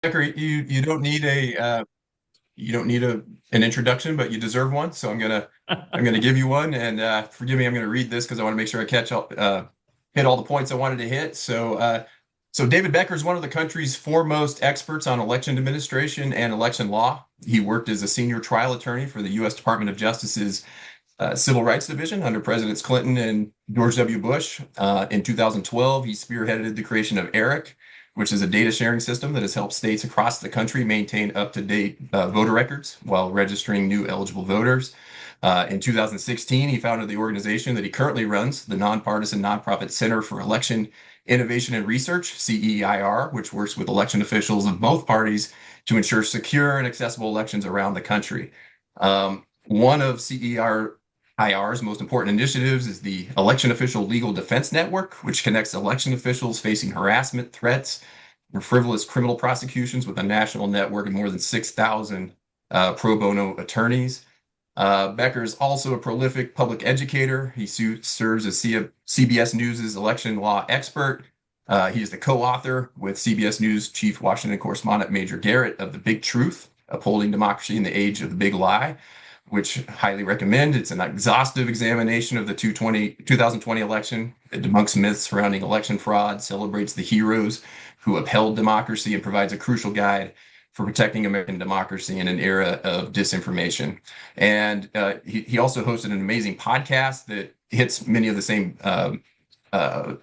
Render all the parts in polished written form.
Becker, you don't need you don't need an introduction, but you deserve one. So I'm gonna give you one, and forgive me, I'm gonna read this because I want to make sure I hit all the points I wanted to hit. So David Becker is one of the country's foremost experts on election administration and election law. He worked as a senior trial attorney for the U.S. Department of Justice's Civil Rights Division under Presidents Clinton and George W. Bush. In 2012, he spearheaded the creation of ERIC, which is a data sharing system that has helped states across the country maintain up-to-date voter records while registering new eligible voters. In 2016, he founded the organization that he currently runs, the nonpartisan nonprofit Center for Election Innovation and Research, CEIR, which works with election officials of both parties to ensure secure and accessible elections around the country. One of CEIR's most important initiatives is the Election Official Legal Defense Network, which connects election officials facing harassment, threats, or frivolous criminal prosecutions with a national network of more than 6,000 pro bono attorneys. Becker is also a prolific public educator. He serves as CBS News' election law expert. He is the co-author with CBS News Chief Washington correspondent Major Garrett of The Big Truth, Upholding Democracy in the Age of the Big Lie, which I highly recommend. It's an exhaustive examination of the 2020 election. It debunks myths surrounding election fraud, celebrates the heroes who upheld democracy, and provides a crucial guide for protecting American democracy in an era of disinformation. And he also hosted an amazing podcast that hits many of the same uh,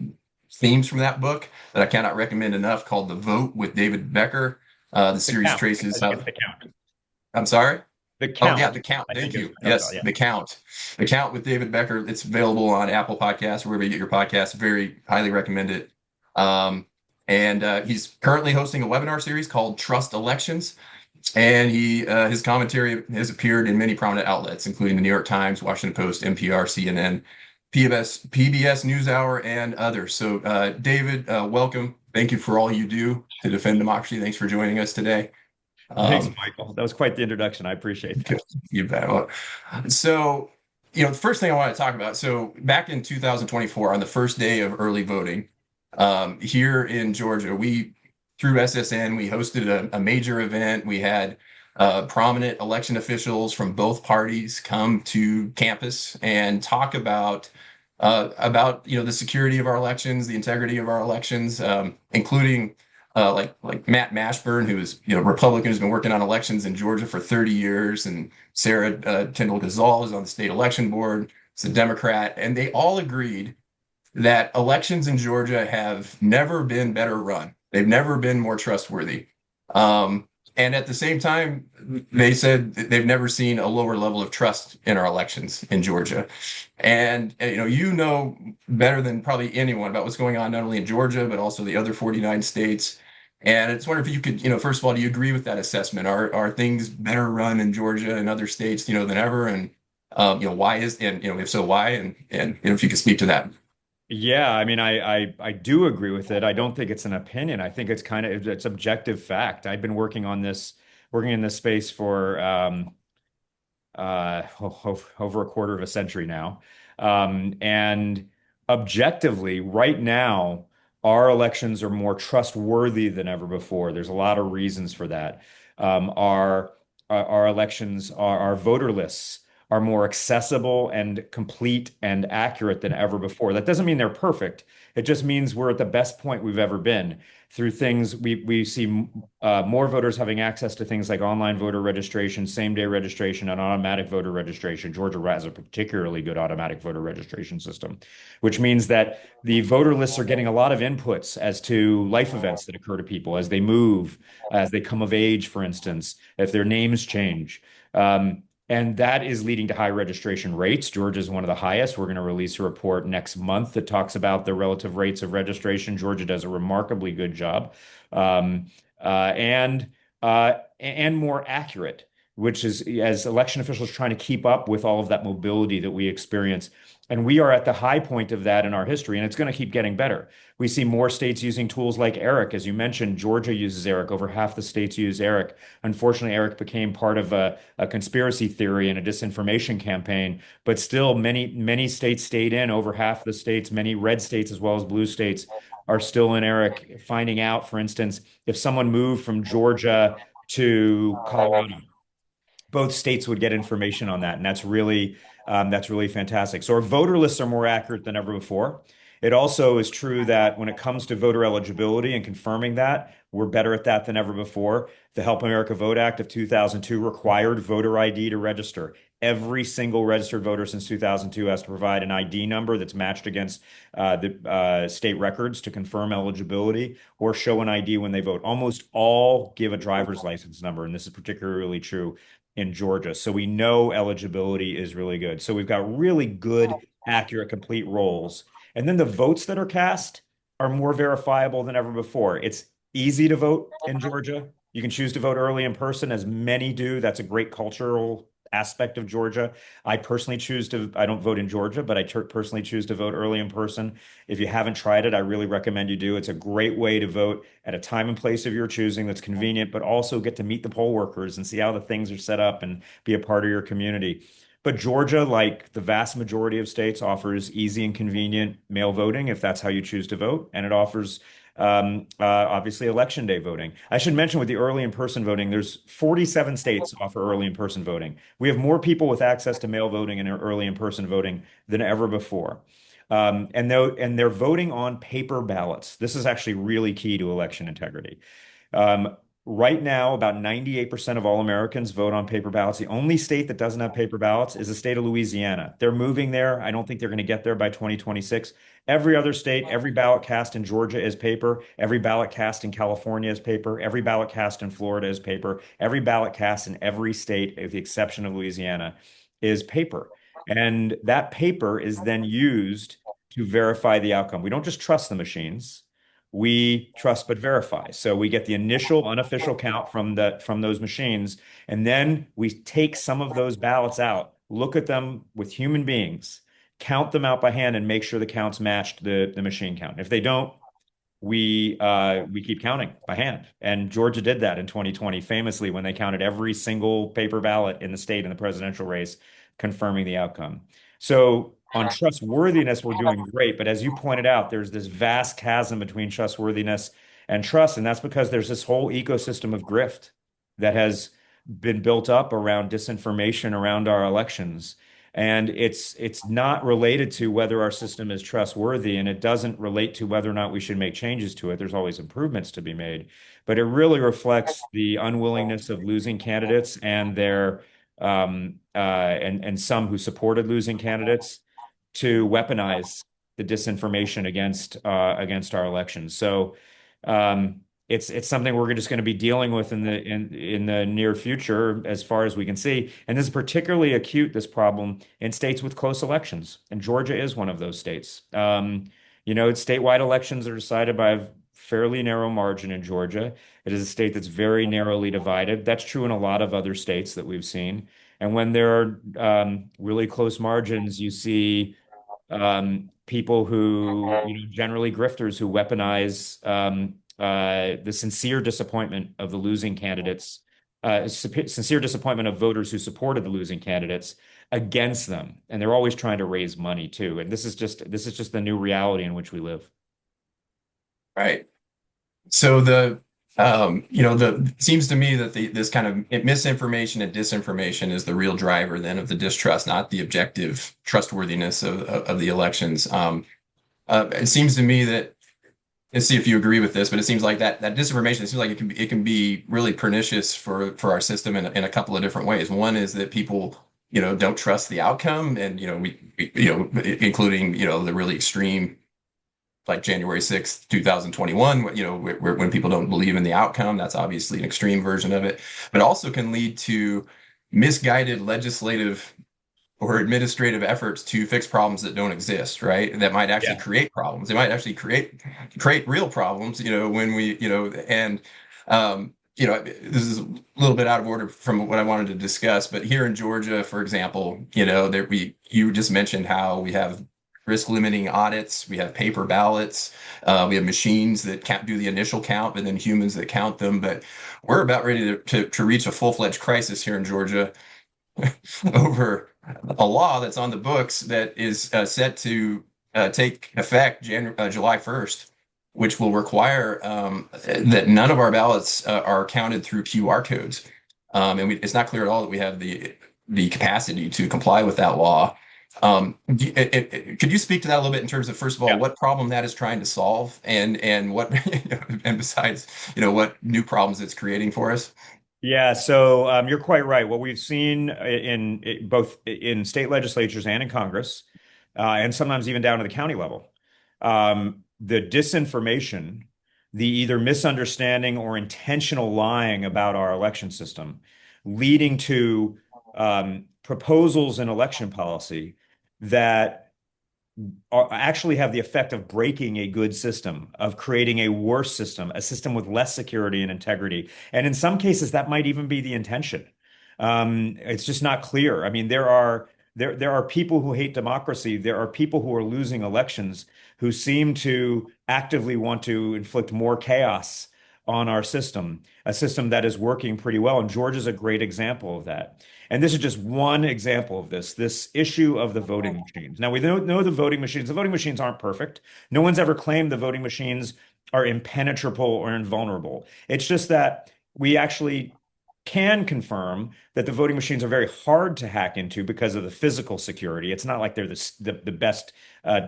themes from that book that I cannot recommend enough, called The Vote with David Becker. The The series count. I traces think how, it's the count. I'm sorry? The Oh yeah, count. The Count. I think Thank is you. what that was called. Yes, Yeah. The Count. The Count with David Becker. It's available on Apple Podcasts, wherever you get your podcasts. Very highly recommend it. Um, and he's currently hosting a webinar series called Trust Elections. And his commentary has appeared in many prominent outlets, including the New York Times, Washington Post, NPR, CNN, PBS NewsHour, and others. So, David, welcome. Thank you for all you do to defend democracy. Thanks for joining us today. Thanks, Um, Michael. That was quite the introduction. I appreciate that. you bet. So, the first thing I want to talk about. So, back in 2024, on the first day of early voting, here in Georgia, through SSN, we hosted a major event. We had prominent election officials from both parties come to campus and talk about the security of our elections, the integrity of our elections, including like Matt Mashburn, who is Republican, who's been working on elections in Georgia for 30 years, and Sarah Tyndall Gazal is on the state election board. It's a Democrat, and they all agreed that elections in Georgia have never been better run. They've never been more trustworthy. Um, and at the same time, they said that they've never seen a lower level of trust in our elections in Georgia. And you know better than probably anyone about what's going on not only in Georgia but also the other 49 states. And I just wonder if you could, first of all, do you agree with that assessment? Are things better run in Georgia and other states, than ever? And why is and if so, why? And if you could speak to that. Yeah, I mean, I do agree with it. I don't think it's an opinion. I think it's objective fact. I've been working in this space for over a quarter of a century now. And objectively, right now, our elections are more trustworthy than ever before. There's a lot of reasons for that. Our elections, our voter lists are more accessible and complete and accurate than ever before. That doesn't mean they're perfect. It just means we're at the best point we've ever been through things. We see more voters having access to things like online voter registration, same-day registration, and automatic voter registration. Georgia has a particularly good automatic voter registration system, which means that the voter lists are getting a lot of inputs as to life events that occur to people as they move, as they come of age, for instance, if their names change. And that is leading to high registration rates. Georgia is one of the highest. We're going to release a report next month that talks about the relative rates of registration. Georgia does a remarkably good job, um, uh, and and more accurate, which is as election officials trying to keep up with all of that mobility that we experience. And we are at the high point of that in our history, and it's going to keep getting better. We see more states using tools like ERIC. As you mentioned, Georgia uses ERIC. Over half the states use ERIC. Unfortunately, ERIC became part of a conspiracy theory and a disinformation campaign, but still many states stayed in. Over half the states, many red states as well as blue states, are still in, Eric, finding out, for instance, if someone moved from Georgia to Colorado, both states would get information on that, and that's really fantastic. So our voter lists are more accurate than ever before. It also is true that when it comes to voter eligibility and confirming that, we're better at that than ever before. The Help America Vote Act of 2002 required voter ID to register. Every single registered voter since 2002 has to provide an ID number that's matched against the state records to confirm eligibility or show an ID when they vote. Almost all give a driver's license number, and this is particularly true in Georgia. So we know eligibility is really good. So we've got really good, accurate, complete rolls. And then the votes that are cast are more verifiable than ever before. It's easy to vote in Georgia. You can choose to vote early in person, as many do. That's a great cultural aspect of Georgia. I don't vote in Georgia, but I personally choose to vote early in person. If you haven't tried it, I really recommend you do. It's a great way to vote at a time and place of your choosing that's convenient, but also get to meet the poll workers and see how the things are set up and be a part of your community. But Georgia, like the vast majority of states, offers easy and convenient mail voting if that's how you choose to vote. And it offers obviously election day voting. I should mention with the early in-person voting, there's 47 states offer early in-person voting. We have more people with access to mail voting and early in-person voting than ever before. And they're voting on paper ballots. This is actually really key to election integrity. Um, right now, about 98% of all Americans vote on paper ballots. The only state that doesn't have paper ballots is the state of Louisiana. They're moving there. I don't think they're going to get there by 2026. Every other state, every ballot cast in Georgia is paper. Every ballot cast in California is paper. Every ballot cast in Florida is paper. Every ballot cast in every state, with the exception of Louisiana, is paper. And that paper is then used to verify the outcome. We don't just trust the machines. We trust but verify. So we get the initial unofficial count from those machines, and then we take some of those ballots out, look at them with human beings, count them out by hand, and make sure the counts matched the machine count. If they don't, we keep counting by hand. And Georgia did that in 2020 famously when they counted every single paper ballot in the state in the presidential race, confirming the outcome. So on trustworthiness, we're doing great. But as you pointed out, there's this vast chasm between trustworthiness and trust. And that's because there's this whole ecosystem of grift that has been built up around disinformation around our elections. And it's not related to whether our system is trustworthy, and it doesn't relate to whether or not we should make changes to it. There's always improvements to be made, but it really reflects the unwillingness of losing candidates and their and some who supported losing candidates to weaponize the disinformation against our elections. So it's something we're just going to be dealing with in the near future, as far as we can see. And this is particularly acute, this problem, in states with close elections, and Georgia is one of those states. Statewide elections are decided by a fairly narrow margin in Georgia. It is a state that's very narrowly divided. That's true in a lot of other states that we've seen. And when there are really close margins, you see people who, generally grifters who weaponize the sincere disappointment of the losing candidates, sincere disappointment of voters who supported the losing candidates against them, and they're always trying to raise money too. And this is just the new reality in which we live. Right. So it seems to me that this kind of misinformation and disinformation is the real driver then of the distrust, not the objective trustworthiness of the elections. It seems to me that, let's see if you agree with this, but it seems like that disinformation, it seems like it can be really pernicious for our system in a couple of different ways. One is that people, don't trust the outcome, and including the really extreme, like January 6th, 2021, when people don't believe in the outcome. That's obviously an extreme version of it, but also can lead to misguided legislative or administrative efforts to fix problems that don't exist, right? That might actually Yeah. create problems. They might actually create real problems, when we, and this is a little bit out of order from what I wanted to discuss, but here in Georgia, for example, you just mentioned how we have risk limiting audits, we have paper ballots, we have machines that can't do the initial count, but then humans that count them. But we're about ready to reach a full-fledged crisis here in Georgia over a law that's on the books that is set to take effect July 1st. which will require that none of our ballots are counted through QR codes. It's not clear at all that we have the capacity to comply with that law. Could you speak to that a little bit in terms of, first of all, Yeah. what problem that is trying to solve, and what and besides, what new problems it's creating for us? Yeah, so you're quite right. What we've seen both in state legislatures and in Congress, and sometimes even down to the county level, the disinformation, the either misunderstanding or intentional lying about our election system, leading to proposals in election policy that actually have the effect of breaking a good system, of creating a worse system, a system with less security and integrity. And in some cases, that might even be the intention. It's just not clear. I mean, there are people who hate democracy. There are people who are losing elections who seem to actively want to inflict more chaos on our system, a system that is working pretty well. And Georgia's a great example of that. And this is just one example of this issue of the voting machines. Now, we know the voting machines aren't perfect. No one's ever claimed the voting machines are impenetrable or invulnerable. It's just that we actually can confirm that the voting machines are very hard to hack into because of the physical security. It's not like they're the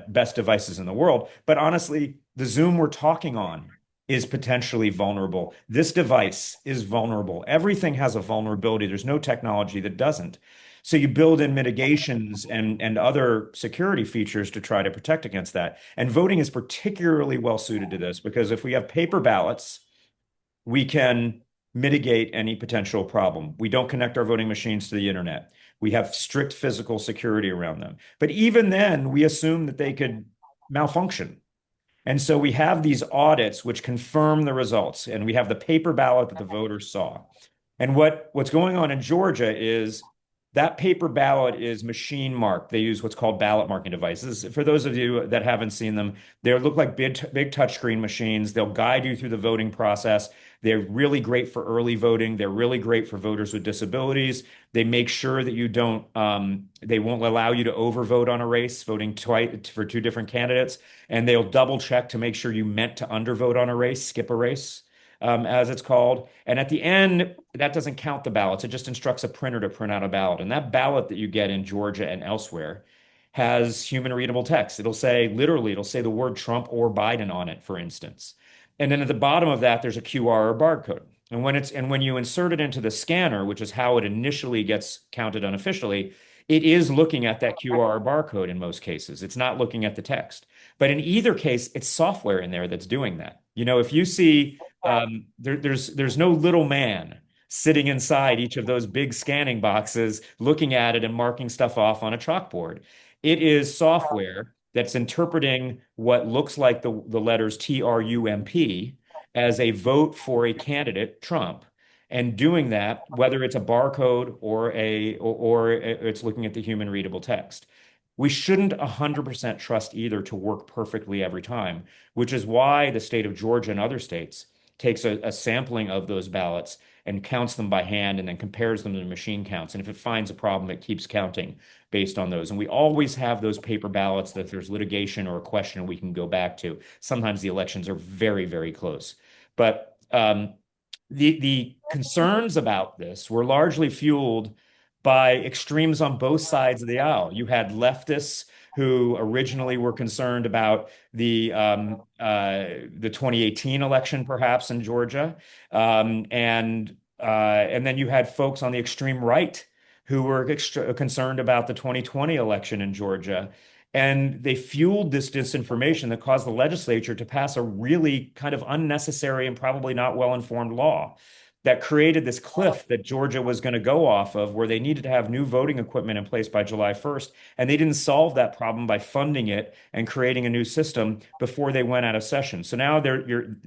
best devices in the world. But honestly, the Zoom we're talking on is potentially vulnerable. This device is vulnerable. Everything has a vulnerability. There's no technology that doesn't. So you build in mitigations and other security features to try to protect against that. And voting is particularly well suited to this because if we have paper ballots, we can mitigate any potential problem. We don't connect our voting machines to the internet. We have strict physical security around them. But even then, we assume that they could malfunction. And so we have these audits which confirm the results, and we have the paper ballot that the voters saw. And what's going on in Georgia is that paper ballot is machine marked. They use what's called ballot marking devices. For those of you that haven't seen them, they look like big touchscreen machines. They'll guide you through the voting process. They're really great for early voting. They're really great for voters with disabilities. They make sure that you don't, they won't allow you to overvote on a race, voting twice for two different candidates. And they'll double check to make sure you meant to undervote on a race, skip a race, as it's called. And at the end, that doesn't count the ballots. It just instructs a printer to print out a ballot. And that ballot that you get in Georgia and elsewhere has human readable text. It'll say the word Trump or Biden on it, for instance. And then at the bottom of that, there's a QR or barcode. And when you insert it into the scanner, which is how it initially gets counted unofficially, it is looking at that QR barcode in most cases. It's not looking at the text. But in either case, it's software in there that's doing that. If you see there's no little man sitting inside each of those big scanning boxes, looking at it and marking stuff off on a chalkboard. It is software that's interpreting what looks like the letters TRUMP as a vote for a candidate, Trump, and doing that, whether it's a barcode or it's looking at the human readable text. We shouldn't 100% trust either to work perfectly every time, which is why the state of Georgia and other states takes a sampling of those ballots and counts them by hand and then compares them to the machine counts. And if it finds a problem, it keeps counting based on those. And we always have those paper ballots that if there's litigation or a question we can go back to. Sometimes the elections are very, very close. But the concerns about this were largely fueled by extremes on both sides of the aisle. You had leftists who originally were concerned about the 2018 election, perhaps in Georgia, and then you had folks on the extreme right who were concerned about the 2020 election in Georgia. And they fueled this disinformation that caused the legislature to pass a really kind of unnecessary and probably not well-informed law that created this cliff that Georgia was going to go off of, where they needed to have new voting equipment in place by July 1st. And they didn't solve that problem by funding it and creating a new system before they went out of session. So now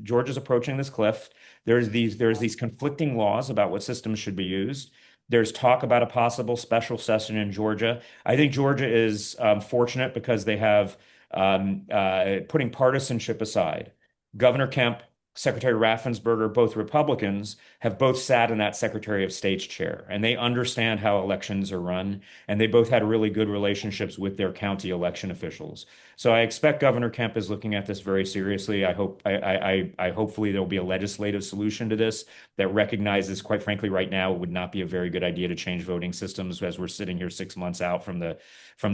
Georgia's approaching this cliff. There's these conflicting laws about what systems should be used. There's talk about a possible special session in Georgia. I think Georgia is fortunate because they have, putting partisanship aside, Governor Kemp Secretary Raffensperger, both Republicans, have both sat in that Secretary of State's chair, and they understand how elections are run, and they both had really good relationships with their county election officials. So I expect Governor Kemp is looking at this very seriously. I hopefully there'll be a legislative solution to this that recognizes, quite frankly, right now it would not be a very good idea to change voting systems as we're sitting here 6 months out from the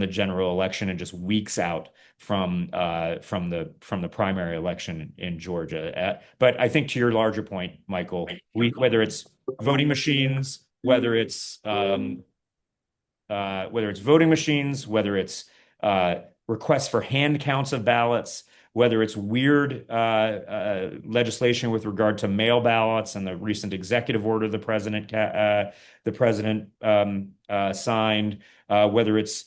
general election and just weeks out from the primary election in Georgia. But I think to your larger point, Michael, whether it's voting machines, whether it's voting machines, whether it's requests for hand counts of ballots, whether it's weird legislation with regard to mail ballots and the recent executive order the president signed, whether it's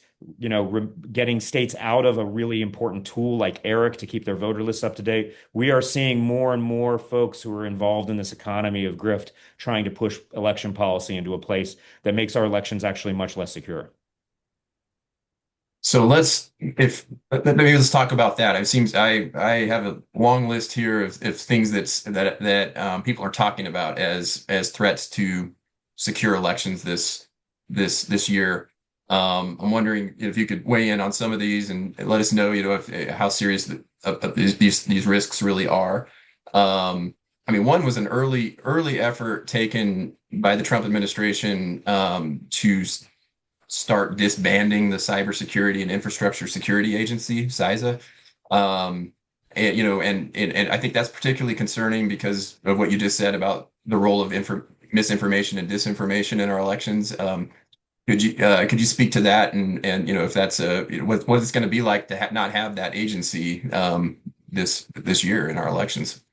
getting states out of a really important tool like ERIC to keep their voter lists up to date. We are seeing more and more folks who are involved in this economy of grift trying to push election policy into a place that makes our elections actually much less secure. So maybe let's talk about that. It seems I have a long list here of things that people are talking about as threats to secure elections this year. I'm wondering if you could weigh in on some of these and let us know, how serious of these risks really are. I mean, one was an early effort taken by the Trump administration to start disbanding the Cybersecurity and Infrastructure Security Agency, CISA. And I think that's particularly concerning because of what you just said about the role of misinformation and disinformation in our elections. Could you speak to that and if that's what it's going to be like to not have that agency this year in our elections?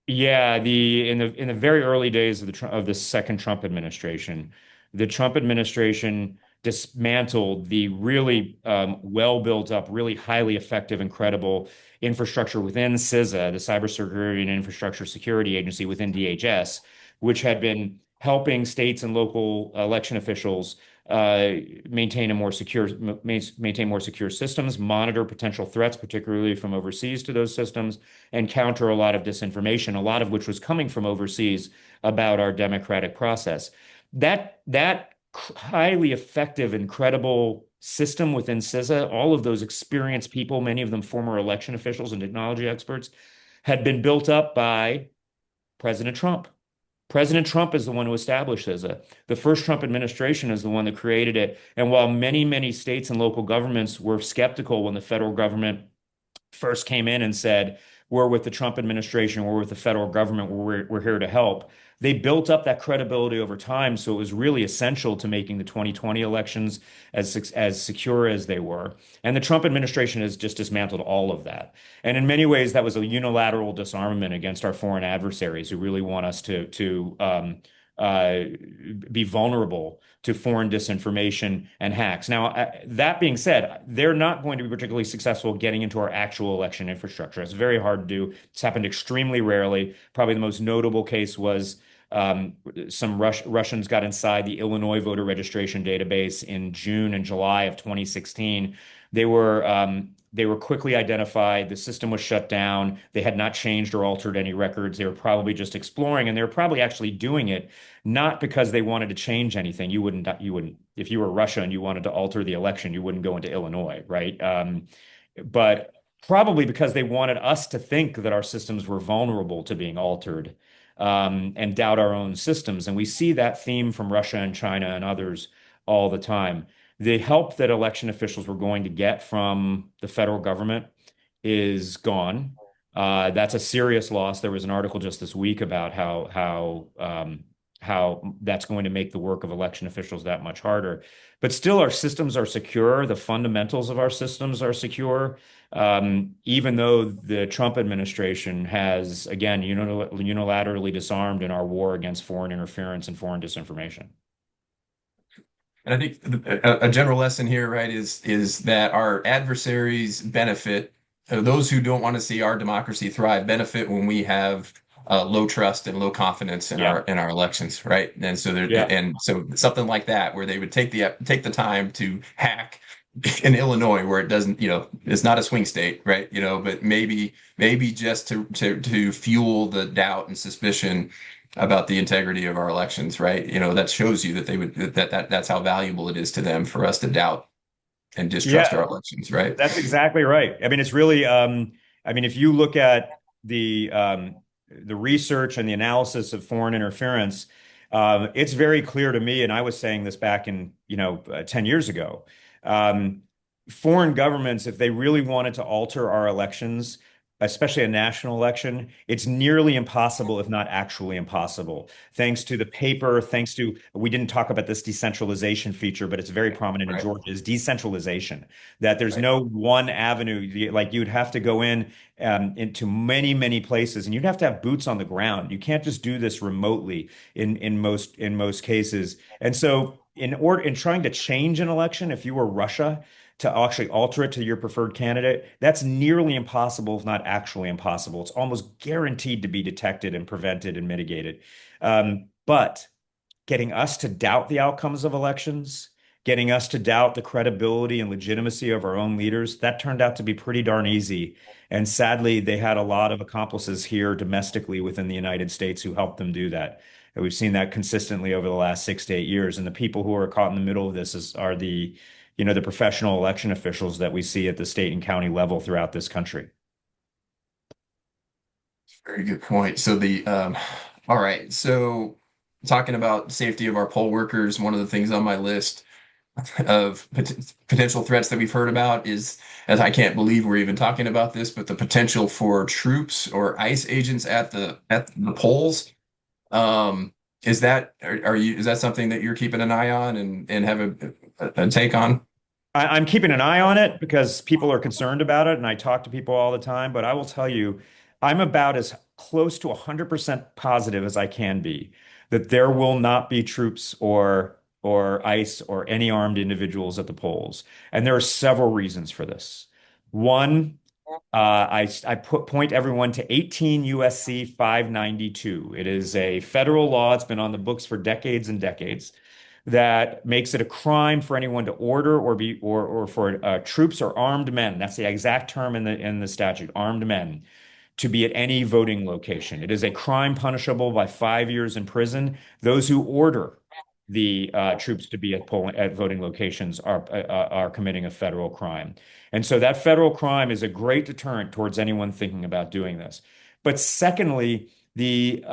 Yeah, in the very early days of the second Trump administration, the Trump administration dismantled the really well built up, really highly effective and credible infrastructure within CISA, the Cybersecurity and Infrastructure Security Agency within DHS, which had been helping states and local election officials maintain more secure systems, monitor potential threats, particularly from overseas to those systems, and counter a lot of disinformation, a lot of which was coming from overseas about our democratic process. That highly effective and credible system within CISA, all of those experienced people, many of them former election officials and technology experts, had been built up by President Trump. President Trump is the one who established CISA. The first Trump administration is the one that created it. And while many, many states and local governments were skeptical when the federal government first came in and said, we're with the Trump administration, we're with the federal government, we're here to help, they built up that credibility over time. So it was really essential to making the 2020 elections as secure as they were. And the Trump administration has just dismantled all of that. And in many ways, that was a unilateral disarmament against our foreign adversaries who really want us to be vulnerable to foreign disinformation and hacks. Now, that being said, they're not going to be particularly successful getting into our actual election infrastructure. It's very hard to do. It's happened extremely rarely. Probably the most notable case was some Russians got inside the Illinois voter registration database in June and July of 2016. They were quickly identified. The system was shut down. They had not changed or altered any records. They were probably just exploring, and they were probably actually doing it not because they wanted to change anything. You wouldn't, if you were Russia and you wanted to alter the election, you wouldn't go into Illinois, right? But probably because they wanted us to think that our systems were vulnerable to being altered, and doubt our own systems. And we see that theme from Russia and China and others all the time. The help that election officials were going to get from the federal government is gone. That's a serious loss. There was an article just this week about how that's going to make the work of election officials that much harder. But still, our systems are secure. The fundamentals of our systems are secure, even though the Trump administration has, again, unilaterally disarmed in our war against foreign interference and foreign disinformation. And I think a general lesson here, right, is that our adversaries benefit. Those who don't want to see our democracy thrive benefit when we have low trust and low confidence in Yeah. our elections, right? And so Yeah. and so something like that, where they would take the time to hack in Illinois where it doesn't, it's not a swing state, right? But maybe just to fuel the doubt and suspicion about the integrity of our elections, right? That shows you that they would that's how valuable it is to them for us to doubt and distrust Yeah, our elections, right? that's exactly right. I mean, it's really, I mean, if you look at the research and the analysis of foreign interference, it's very clear to me, and I was saying this back in, 10 years ago. Um, Foreign governments, if they really wanted to alter our elections, especially a national election, it's nearly impossible, if not actually impossible, thanks to the paper, thanks to, we didn't talk about this decentralization feature, but it's very prominent in Right, Georgia, is decentralization, that there's right. no one avenue. Like you'd have to go into many, many places, and you'd have to have boots on the ground. You can't just do this remotely in most cases. And so in trying to change an election, if you were Russia, to actually alter it to your preferred candidate, that's nearly impossible, if not actually impossible. It's almost guaranteed to be detected and prevented and mitigated. But getting us to doubt the outcomes of elections, getting us to doubt the credibility and legitimacy of our own leaders, that turned out to be pretty darn easy. And sadly, they had a lot of accomplices here domestically within the United States who helped them do that. And we've seen that consistently over the last 6 to 8 years. And the people who are caught in the middle of this are the professional election officials that we see at the state and county level throughout this country. Very good point. All right. So talking about safety of our poll workers, one of the things on my list of potential threats that we've heard about is, as I can't believe we're even talking about this, but the potential for troops or ICE agents at the polls. Um, is that something that you're keeping an eye on and have a take on? I'm keeping an eye on it because people are concerned about it, and I talk to people all the time. But I will tell you, I'm about as close to 100% positive as I can be that there will not be troops or ICE or any armed individuals at the polls. And there are several reasons for this. One, I point everyone to 18 USC 592. It is a federal law. It's been on the books for decades and decades that makes it a crime for anyone to order or for troops or armed men. That's the exact term in the statute, armed men, to be at any voting location. It is a crime punishable by 5 years in prison. Those who order the troops to be at voting locations are committing a federal crime. And so that federal crime is a great deterrent towards anyone thinking about doing this. But secondly, the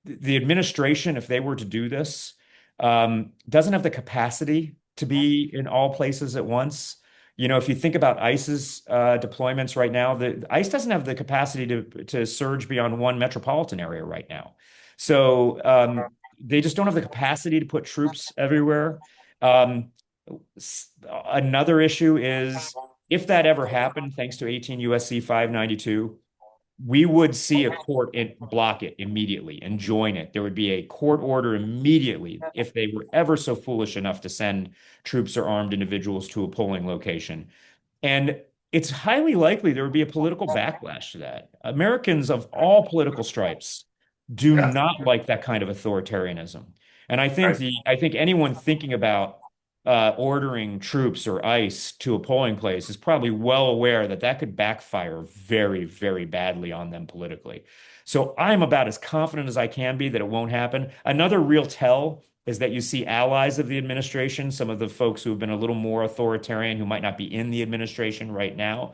the administration, if they were to do this, doesn't have the capacity to be in all places at once. If you think about ICE's deployments right now, the ICE doesn't have the capacity to surge beyond one metropolitan area right now. So they just don't have the capacity to put troops everywhere. Um, Another issue is if that ever happened, thanks to 18 USC 592, we would see a court block it immediately and join it. There would be a court order immediately if they were ever so foolish enough to send troops or armed individuals to a polling location. And it's highly likely there would be a political backlash to that. Americans of all political stripes do Yeah. not like that kind of authoritarianism. And Right. I think anyone thinking about ordering troops or ICE to a polling place is probably well aware that that could backfire very, very badly on them politically. So I'm about as confident as I can be that it won't happen. Another real tell is that you see allies of the administration, some of the folks who have been a little more authoritarian, who might not be in the administration right now,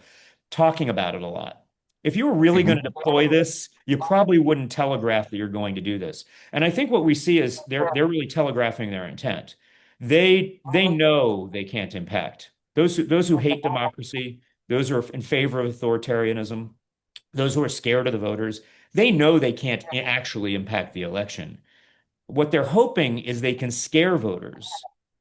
talking about it a lot. If you were really going to Mhm. deploy this, you probably wouldn't telegraph that you're going to do this. And I think what we see is they're really telegraphing their intent. They know they can't impact those who hate democracy, those who are in favor of authoritarianism, those who are scared of the voters. They know they can't actually impact the election. What they're hoping is they can scare voters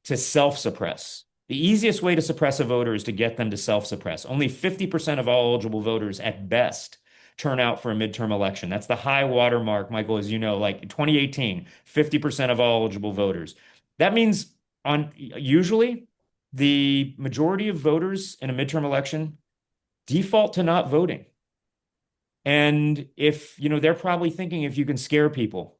to self-suppress. The easiest way to suppress a voter is to get them to self-suppress. Only 50% of all eligible voters at best turn out for a midterm election. That's the high watermark, Michael, as you know, like 2018, 50% of all eligible voters. That means on usually the majority of voters in a midterm election default to not voting. And if, they're probably thinking if you can scare people,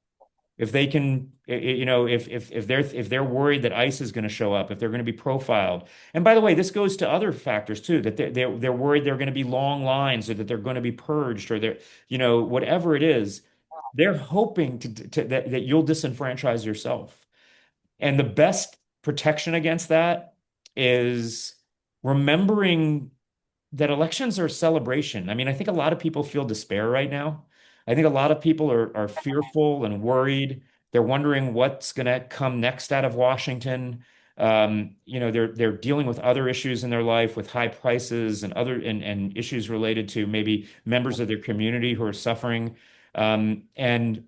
If they can, if they're worried that ICE is going to show up, if they're going to be profiled. And by the way, this goes to other factors too, that they're worried they're going to be long lines or that they're going to be purged or they're, whatever it is, they're hoping that you'll disenfranchise yourself. And the best protection against that is remembering that elections are a celebration. I mean, I think a lot of people feel despair right now. I think a lot of people are fearful and worried. They're wondering what's going to come next out of Washington. They're dealing with other issues in their life, with high prices and and issues related to maybe members of their community who are suffering. And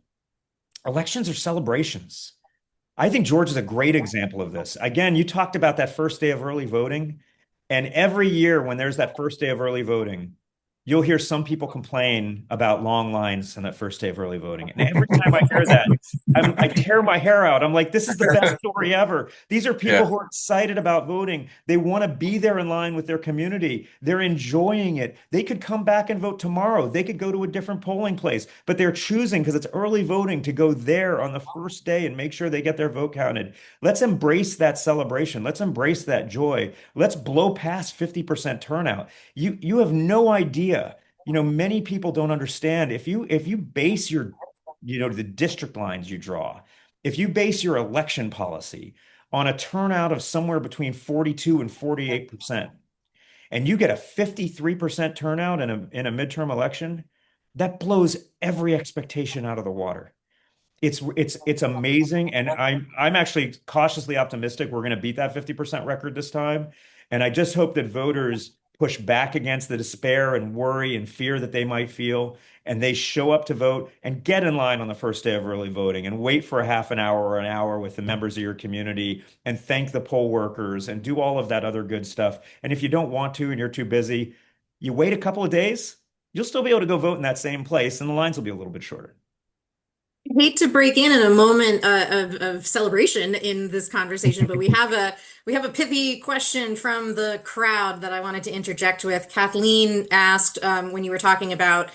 elections are celebrations. I think Georgia is a great example of this. Again, you talked about that first day of early voting, and every year when there's that first day of early voting, you'll hear some people complain about long lines on that first day of early voting. And every time I hear that, I tear my hair out. I'm like, this is the best story ever. These are people Yeah. who are excited about voting. They want to be there in line with their community. They're enjoying it. They could come back and vote tomorrow. They could go to a different polling place, but they're choosing because it's early voting to go there on the first day and make sure they get their vote counted. Let's embrace that celebration. Let's embrace that joy. Let's blow past 50% turnout. You have no idea. Many people don't understand if you base your the district lines you draw, if you base your election policy on a turnout of somewhere between 42 and 48%, and you get a 53% turnout in a midterm election, that blows every expectation out of the water. It's amazing, and I'm actually cautiously optimistic we're going to beat that 50% record this time. And I just hope that voters push back against the despair and worry and fear that they might feel, and they show up to vote and get in line on the first day of early voting and wait for a half an hour or an hour with the members of your community and thank the poll workers and do all of that other good stuff. And if you don't want to and you're too busy, you wait a couple of days, you'll still be able to go vote in that same place, and the lines will be a little bit shorter. I hate to break in a moment of celebration in this conversation, but we have a pithy question from the crowd that I wanted to interject with. Kathleen asked when you were talking about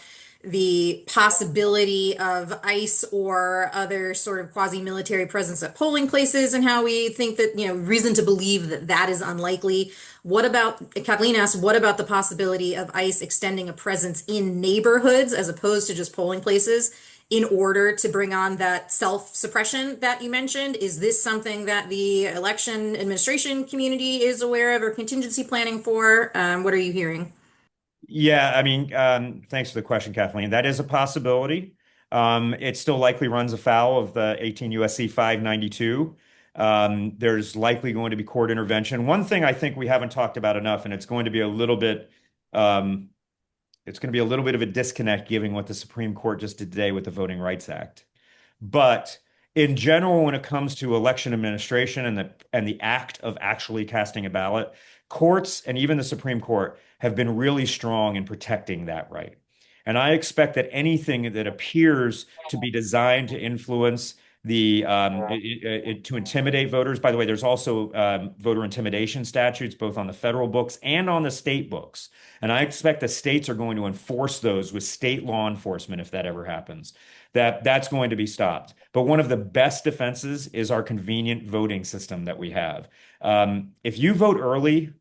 the possibility of ICE or other sort of quasi-military presence at polling places and how we think that, reason to believe that that is unlikely. Kathleen asked, what about the possibility of ICE extending a presence in neighborhoods as opposed to just polling places in order to bring on that self-suppression that you mentioned? Is this something that the election administration community is aware of or contingency planning for? What are you hearing? Yeah, I mean, thanks for the question, Kathleen. That is a possibility. It still likely runs afoul of the 18 USC 592. There's likely going to be court intervention. One thing I think we haven't talked about enough, and um, it's going to be a little bit of a disconnect given what the Supreme Court just did today with the Voting Rights Act. But in general, when it comes to election administration and the act of actually casting a ballot, courts and even the Supreme Court have been really strong in protecting that right. And I expect that anything that appears to be designed to influence to intimidate voters. By the way, there's also voter intimidation statutes both on the federal books and on the state books. And I expect the states are going to enforce those with state law enforcement if that ever happens. That's going to be stopped. But one of the best defenses is our convenient voting system that we have. If you vote early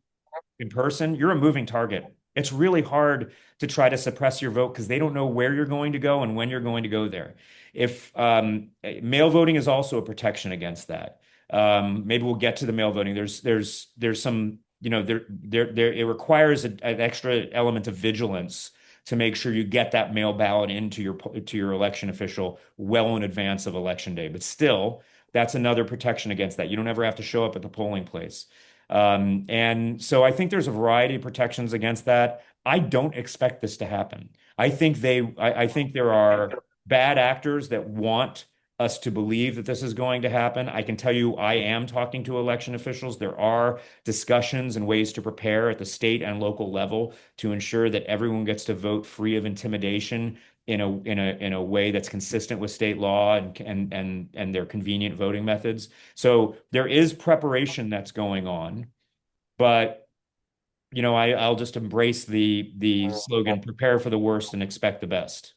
in person, you're a moving target. It's really hard to try to suppress your vote because they don't know where you're going to go and when you're going to go there. If mail voting is also a protection against that. Maybe we'll get to the mail voting. There's some, it requires an extra element of vigilance to make sure you get that mail ballot into your election official well in advance of election day. But still, that's another protection against that. You don't ever have to show up at the polling place. And so I think there's a variety of protections against that. I don't expect this to happen. I think there are bad actors that want us to believe that this is going to happen. I can tell you, I am talking to election officials. There are discussions and ways to prepare at the state and local level to ensure that everyone gets to vote free of intimidation in a way that's consistent with state law and their convenient voting methods. So there is preparation that's going on, but I'll just embrace the slogan, prepare for the worst and expect the best.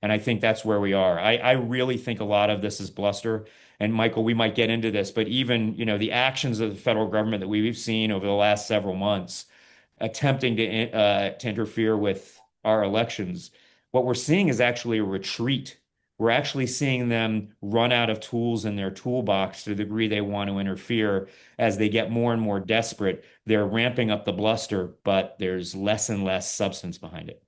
And I think that's where we are. I really think a lot of this is bluster. And Michael, we might get into this, but even, the actions of the federal government that we've seen over the last several months attempting to interfere with our elections, what we're seeing is actually a retreat. We're actually seeing them run out of tools in their toolbox to the degree they want to interfere as they get more and more desperate. They're ramping up the bluster, but there's less and less substance behind it.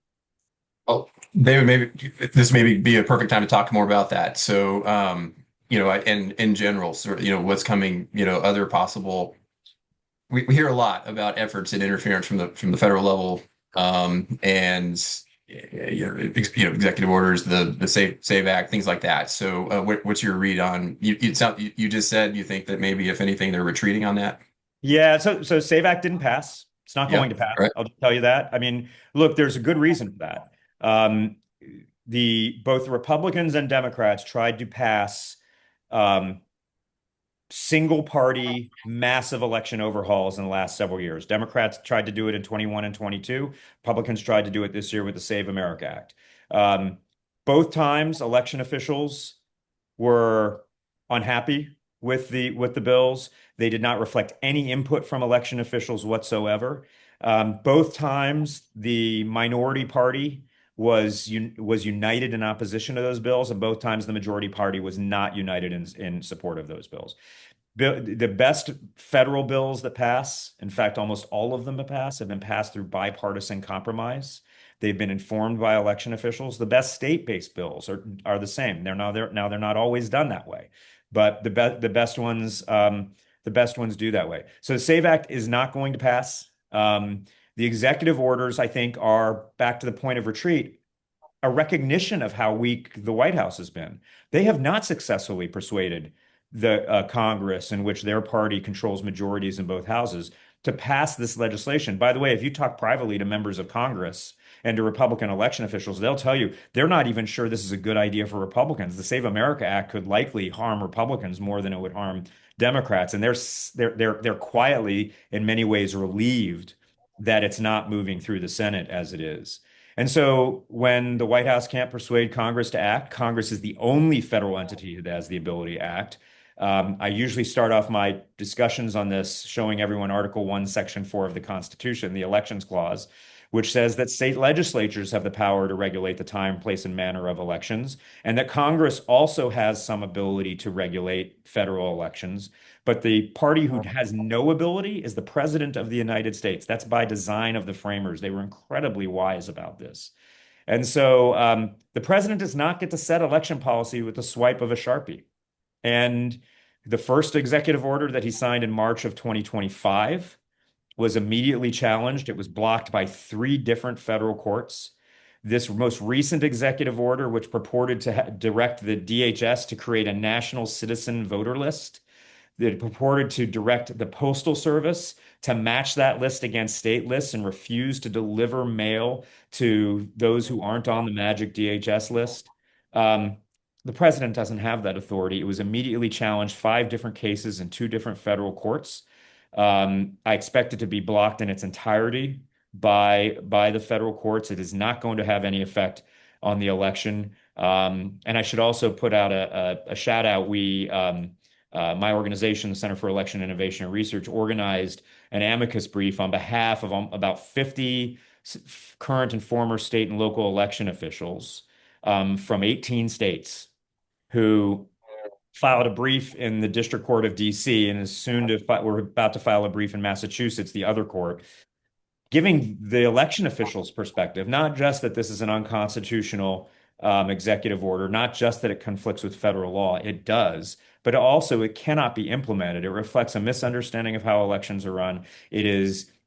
Well, David, maybe this maybe be a perfect time to talk more about that. So, and in general, sort of, what's coming, other possible. We hear a lot about efforts at interference from the federal level, and executive orders, the Save Act, things like that. So, what's your read on you just said you think that maybe if anything they're retreating on that? Yeah, so Save Act didn't pass. It's not Yeah, going to pass. right. I'll just tell you that. I mean, look, there's a good reason for that. Um, the both the Republicans and Democrats tried to pass um, single party massive election overhauls in the last several years. Democrats tried to do it in 21 and 22. Republicans tried to do it this year with the Save America Act. Um, both times, election officials were unhappy with the bills. They did not reflect any input from election officials whatsoever. Both times, the minority party was united in opposition to those bills, and both times the majority party was not united in support of those bills. The best federal bills that pass, in fact, almost all of them that pass, have been passed through bipartisan compromise. They've been informed by election officials. The best state-based bills are the same. They're not always done that way, but the best ones do that way. So the SAVE Act is not going to pass. The executive orders, I think, are back to the point of retreat, a recognition of how weak the White House has been. They have not successfully persuaded the Congress, in which their party controls majorities in both houses, to pass this legislation. By the way, if you talk privately to members of Congress and to Republican election officials, they'll tell you they're not even sure this is a good idea for Republicans. The Save America Act could likely harm Republicans more than it would harm Democrats, and they're quietly, in many ways, relieved that it's not moving through the Senate as it is. And so when the White House can't persuade Congress to act, Congress is the only federal entity that has the ability to act. I usually start off my discussions on this showing everyone Article 1, Section 4 of the Constitution, the Elections Clause, which says that state legislatures have the power to regulate the time, place, and manner of elections, and that Congress also has some ability to regulate federal elections. But the party who has no ability is the President of the United States. That's by design of the framers. They were incredibly wise about this. And so the president does not get to set election policy with the swipe of a Sharpie. And the first executive order that he signed in March of 2025 was immediately challenged. It was blocked by three different federal courts. This most recent executive order, which purported to direct the DHS to create a national citizen voter list, that purported to direct the Postal Service to match that list against state lists and refuse to deliver mail to those who aren't on the magic DHS list. The president doesn't have that authority. It was immediately challenged, five different cases in two different federal courts. I expect it to be blocked in its entirety by the federal courts. It is not going to have any effect on the election. And I should also put out a shout out. My organization, the Center for Election Innovation and Research, organized an amicus brief on behalf of about 50 current and former state and local election officials from 18 states who filed a brief in the District Court of DC, and we're about to file a brief in Massachusetts, the other court, giving the election officials perspective, not just that this is an unconstitutional executive order, not just that it conflicts with federal law, it does, but also it cannot be implemented. It reflects a misunderstanding of how elections are run.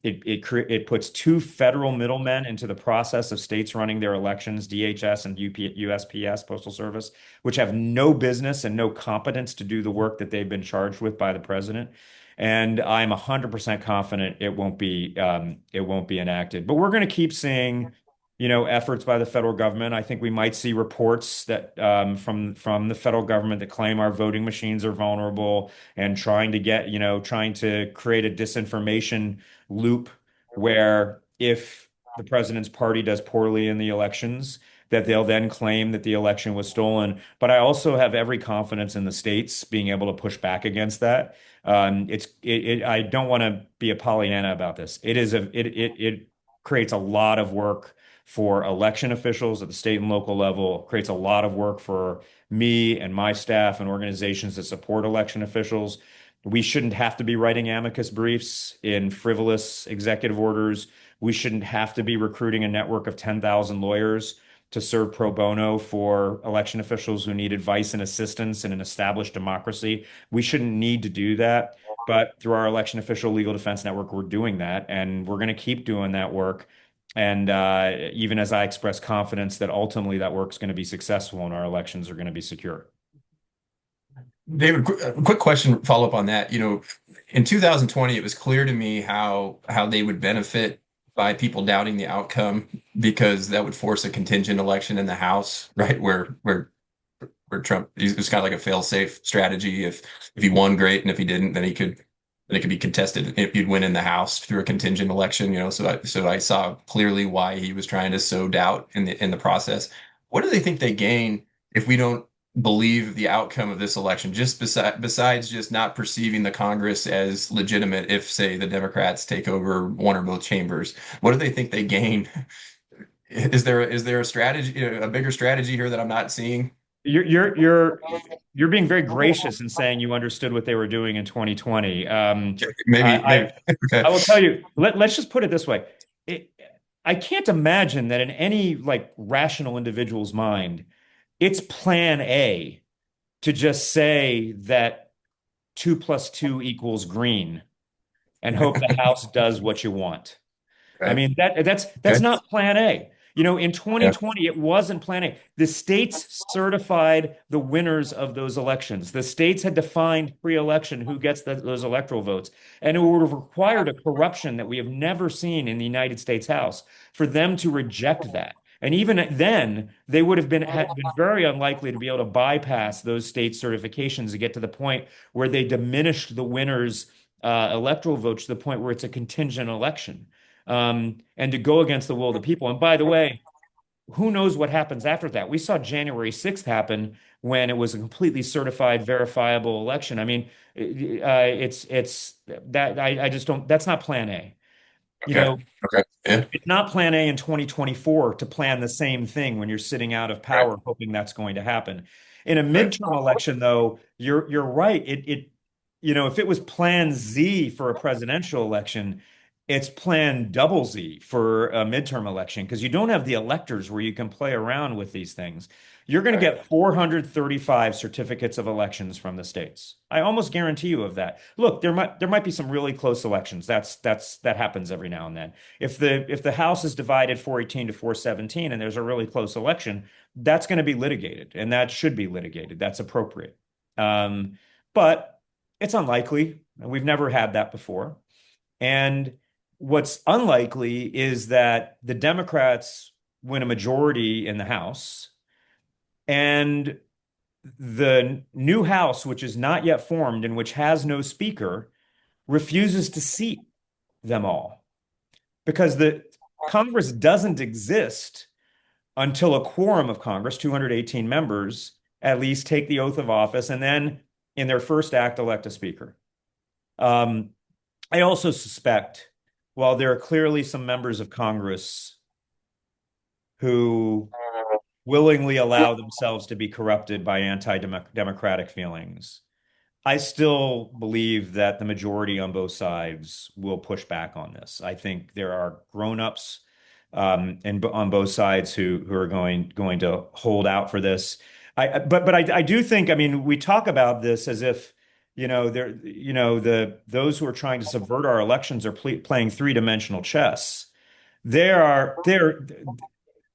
It puts two federal middlemen into the process of states running their elections, DHS and USPS, Postal Service, which have no business and no competence to do the work that they've been charged with by the president. And I'm 100% confident it won't be enacted. But we're going to keep seeing, efforts by the federal government. I think we might see reports that from the federal government that claim our voting machines are vulnerable and trying to create a disinformation loop where if the president's party does poorly in the elections, that they'll then claim that the election was stolen. But I also have every confidence in the states being able to push back against that. I don't want to be a Pollyanna about this. It creates a lot of work for election officials at the state and local level, creates a lot of work for me and my staff and organizations that support election officials. We shouldn't have to be writing amicus briefs in frivolous executive orders. We shouldn't have to be recruiting a network of 10,000 lawyers to serve pro bono for election officials who need advice and assistance in an established democracy. We shouldn't need to do that. But through our election official legal defense network, we're doing that, and we're going to keep doing that work. And even as I express confidence that ultimately that work's going to be successful and our elections are going to be secure. David, a quick question follow up on that. In 2020, it was clear to me how they would benefit by people doubting the outcome because that would force a contingent election in the House, right? Where Trump, it was kind of like a fail-safe strategy. If he won, great, and if he didn't, then it could be contested if you'd win in the House through a contingent election. So I saw clearly why he was trying to sow doubt in the process. What do they think they gain if we don't believe the outcome of this election, just besides just not perceiving the Congress as legitimate if, say, the Democrats take over one or both chambers? What do they think they gain? Is there a strategy, a bigger strategy here that I'm not seeing? You're you're you're you're being very gracious in saying you understood what they were doing in 2020. Maybe. Okay. I will tell you, let's just put it this way. It, I can't imagine that in any like rational individual's mind, it's plan A to just say that 2 + 2 = green and hope the House does what you want. I Okay. mean, that's Okay. not plan A. In Yeah. 2020, it wasn't plan A. The states certified the winners of those elections. The states had defined pre-election who gets those electoral votes. And it would have required a corruption that we have never seen in the United States House for them to reject that. And even then, they would have had been very unlikely to be able to bypass those state certifications to get to the point where they diminished the winners' electoral votes to the point where it's a contingent election, and to go against the will of the people. And by the way, who knows what happens after that? We saw January 6th happen when it was a completely certified, verifiable election. I mean, it's that I just don't. That's not Plan A. You Okay. know, Okay. Yeah. it's not Plan A in 2024 to plan the same thing when you're sitting out of Right. power, hoping that's going to happen. In a Right. midterm election, though, you're right. If it was Plan Z for a presidential election, it's Plan double Z for a midterm election because you don't have the electors where you can play around with these things. You're going to Right. get 435 certificates of elections from the states. I almost guarantee you of that. Look, there might be some really close elections. That happens every now and then. If the House is divided 418 to 417 and there's a really close election, that's going to be litigated and that should be litigated. That's appropriate. But it's unlikely. We've never had that before. And what's unlikely is that the Democrats win a majority in the House and the new House, which is not yet formed and which has no speaker, refuses to seat them all because the Congress doesn't exist until a quorum of Congress, 218 members, at least take the oath of office and then in their first act elect a speaker. Um, I also suspect, while there are clearly some members of Congress who willingly allow themselves to be corrupted by anti-democratic feelings, I still believe that the majority on both sides will push back on this. I think there are grown-ups and on both sides who are going to hold out for this. But I do think, I mean, we talk about this as if, those who are trying to subvert our elections are playing three-dimensional chess. They are they're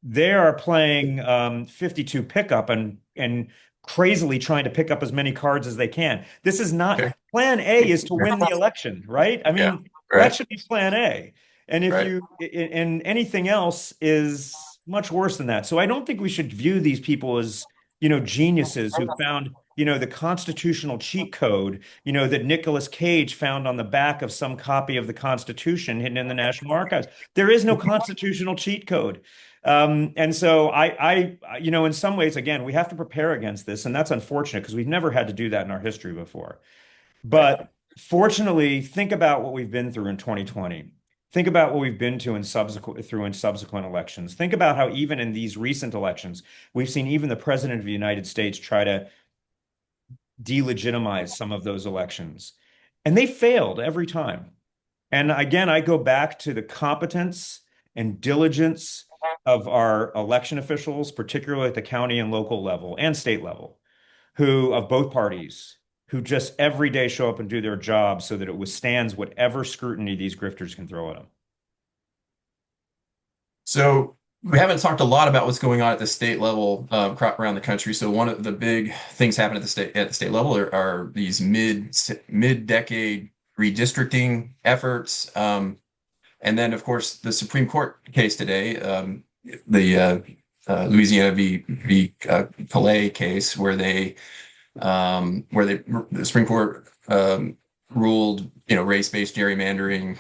they are playing 52 pickup and crazily trying to pick up as many cards as they can. This is not Okay. Plan A is to Yeah. win the election, right? I Yeah. mean, that Right. should be Plan A. And if Right. you and anything else is much worse than that. So I don't think we should view these people as, geniuses who found, the constitutional cheat code, that Nicolas Cage found on the back of some copy of the Constitution hidden in the National Archives. There is no constitutional cheat code. And so in some ways, again, we have to prepare against this, and that's unfortunate because we've never had to do that in our history before. Right. But fortunately, think about what we've been through in 2020. Think about what we've been to in subsequent elections. Think about how even in these recent elections, we've seen even the president of the United States try to delegitimize some of those elections. And they failed every time. And again, I go back to the competence and diligence of our election officials, particularly at the county and local level and state level, who of both parties, who just every day show up and do their job so that it withstands whatever scrutiny these grifters can throw at them. So we haven't talked a lot about what's going on at the state level around the country. So one of the big things happening at the state level are these mid-decade redistricting efforts. And then, of course, the Supreme Court case today, the Louisiana v. Calais case, the Supreme Court ruled, race-based gerrymandering,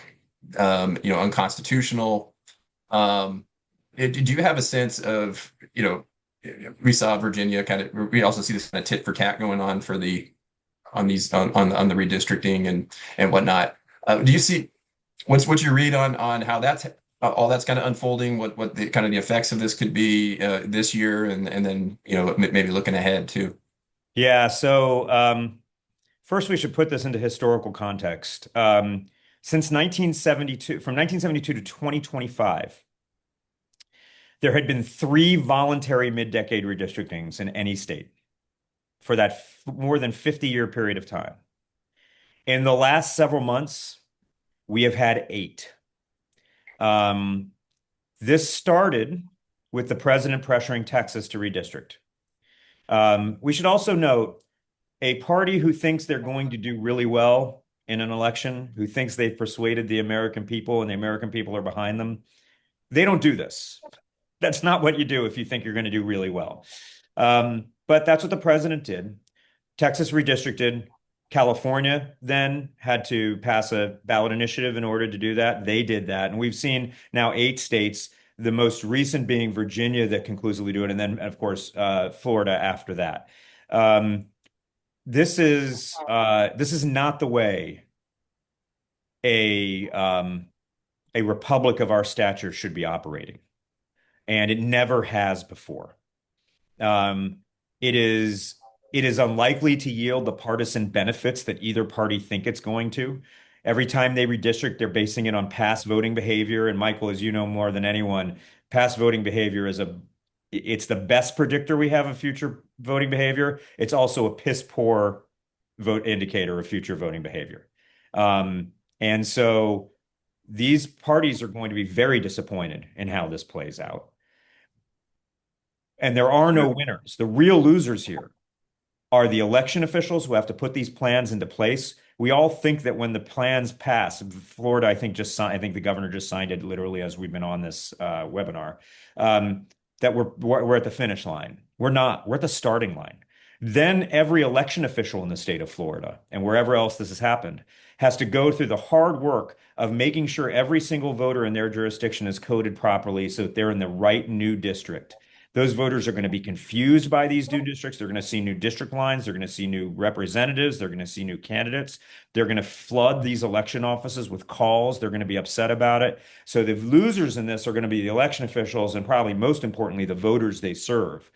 unconstitutional. Do you have a sense of, we saw Virginia we also see this kind of tit for tat going on for on the redistricting and whatnot. Do you see what's your read on how that's all that's kind of unfolding? What the kind of the effects of this could be this year and then maybe looking ahead too. Yeah. So first, we should put this into historical context. Since 1972, from 1972 to 2025, there had been 3 voluntary mid-decade redistrictings in any state for that more than 50-year period of time. In the last several months, we have had 8. This started with the president pressuring Texas to redistrict. We should also note a party who thinks they're going to do really well in an election, who thinks they've persuaded the American people and the American people are behind them, they don't do this. That's not what you do if you think you're going to do really well. But that's what the president did. Texas redistricted. California then had to pass a ballot initiative in order to do that. They did that. And we've seen now 8 states, the most recent being Virginia that conclusively do it. And then, of course, Florida after that. This is not the way a republic of our stature should be operating, and it never has before. It is unlikely to yield the partisan benefits that either party think it's going to. Every time they redistrict, they're basing it on past voting behavior. And Michael, as you know more than anyone, past voting behavior it's the best predictor we have of future voting behavior. It's also a piss poor vote indicator of future voting behavior. And so these parties are going to be very disappointed in how this plays out. And there are no winners. The real losers here are the election officials who have to put these plans into place. We all think that when the plans pass, Florida, I think the governor just signed it literally as we've been on this webinar, that we're at the finish line. We're not. We're at the starting line. Then every election official in the state of Florida and wherever else this has happened has to go through the hard work of making sure every single voter in their jurisdiction is coded properly so that they're in the right new district. Those voters are going to be confused by these new districts. They're going to see new district lines. They're going to see new representatives. They're going to see new candidates. They're going to flood these election offices with calls. They're going to be upset about it. So the losers in this are going to be the election officials and probably most importantly, the voters they serve,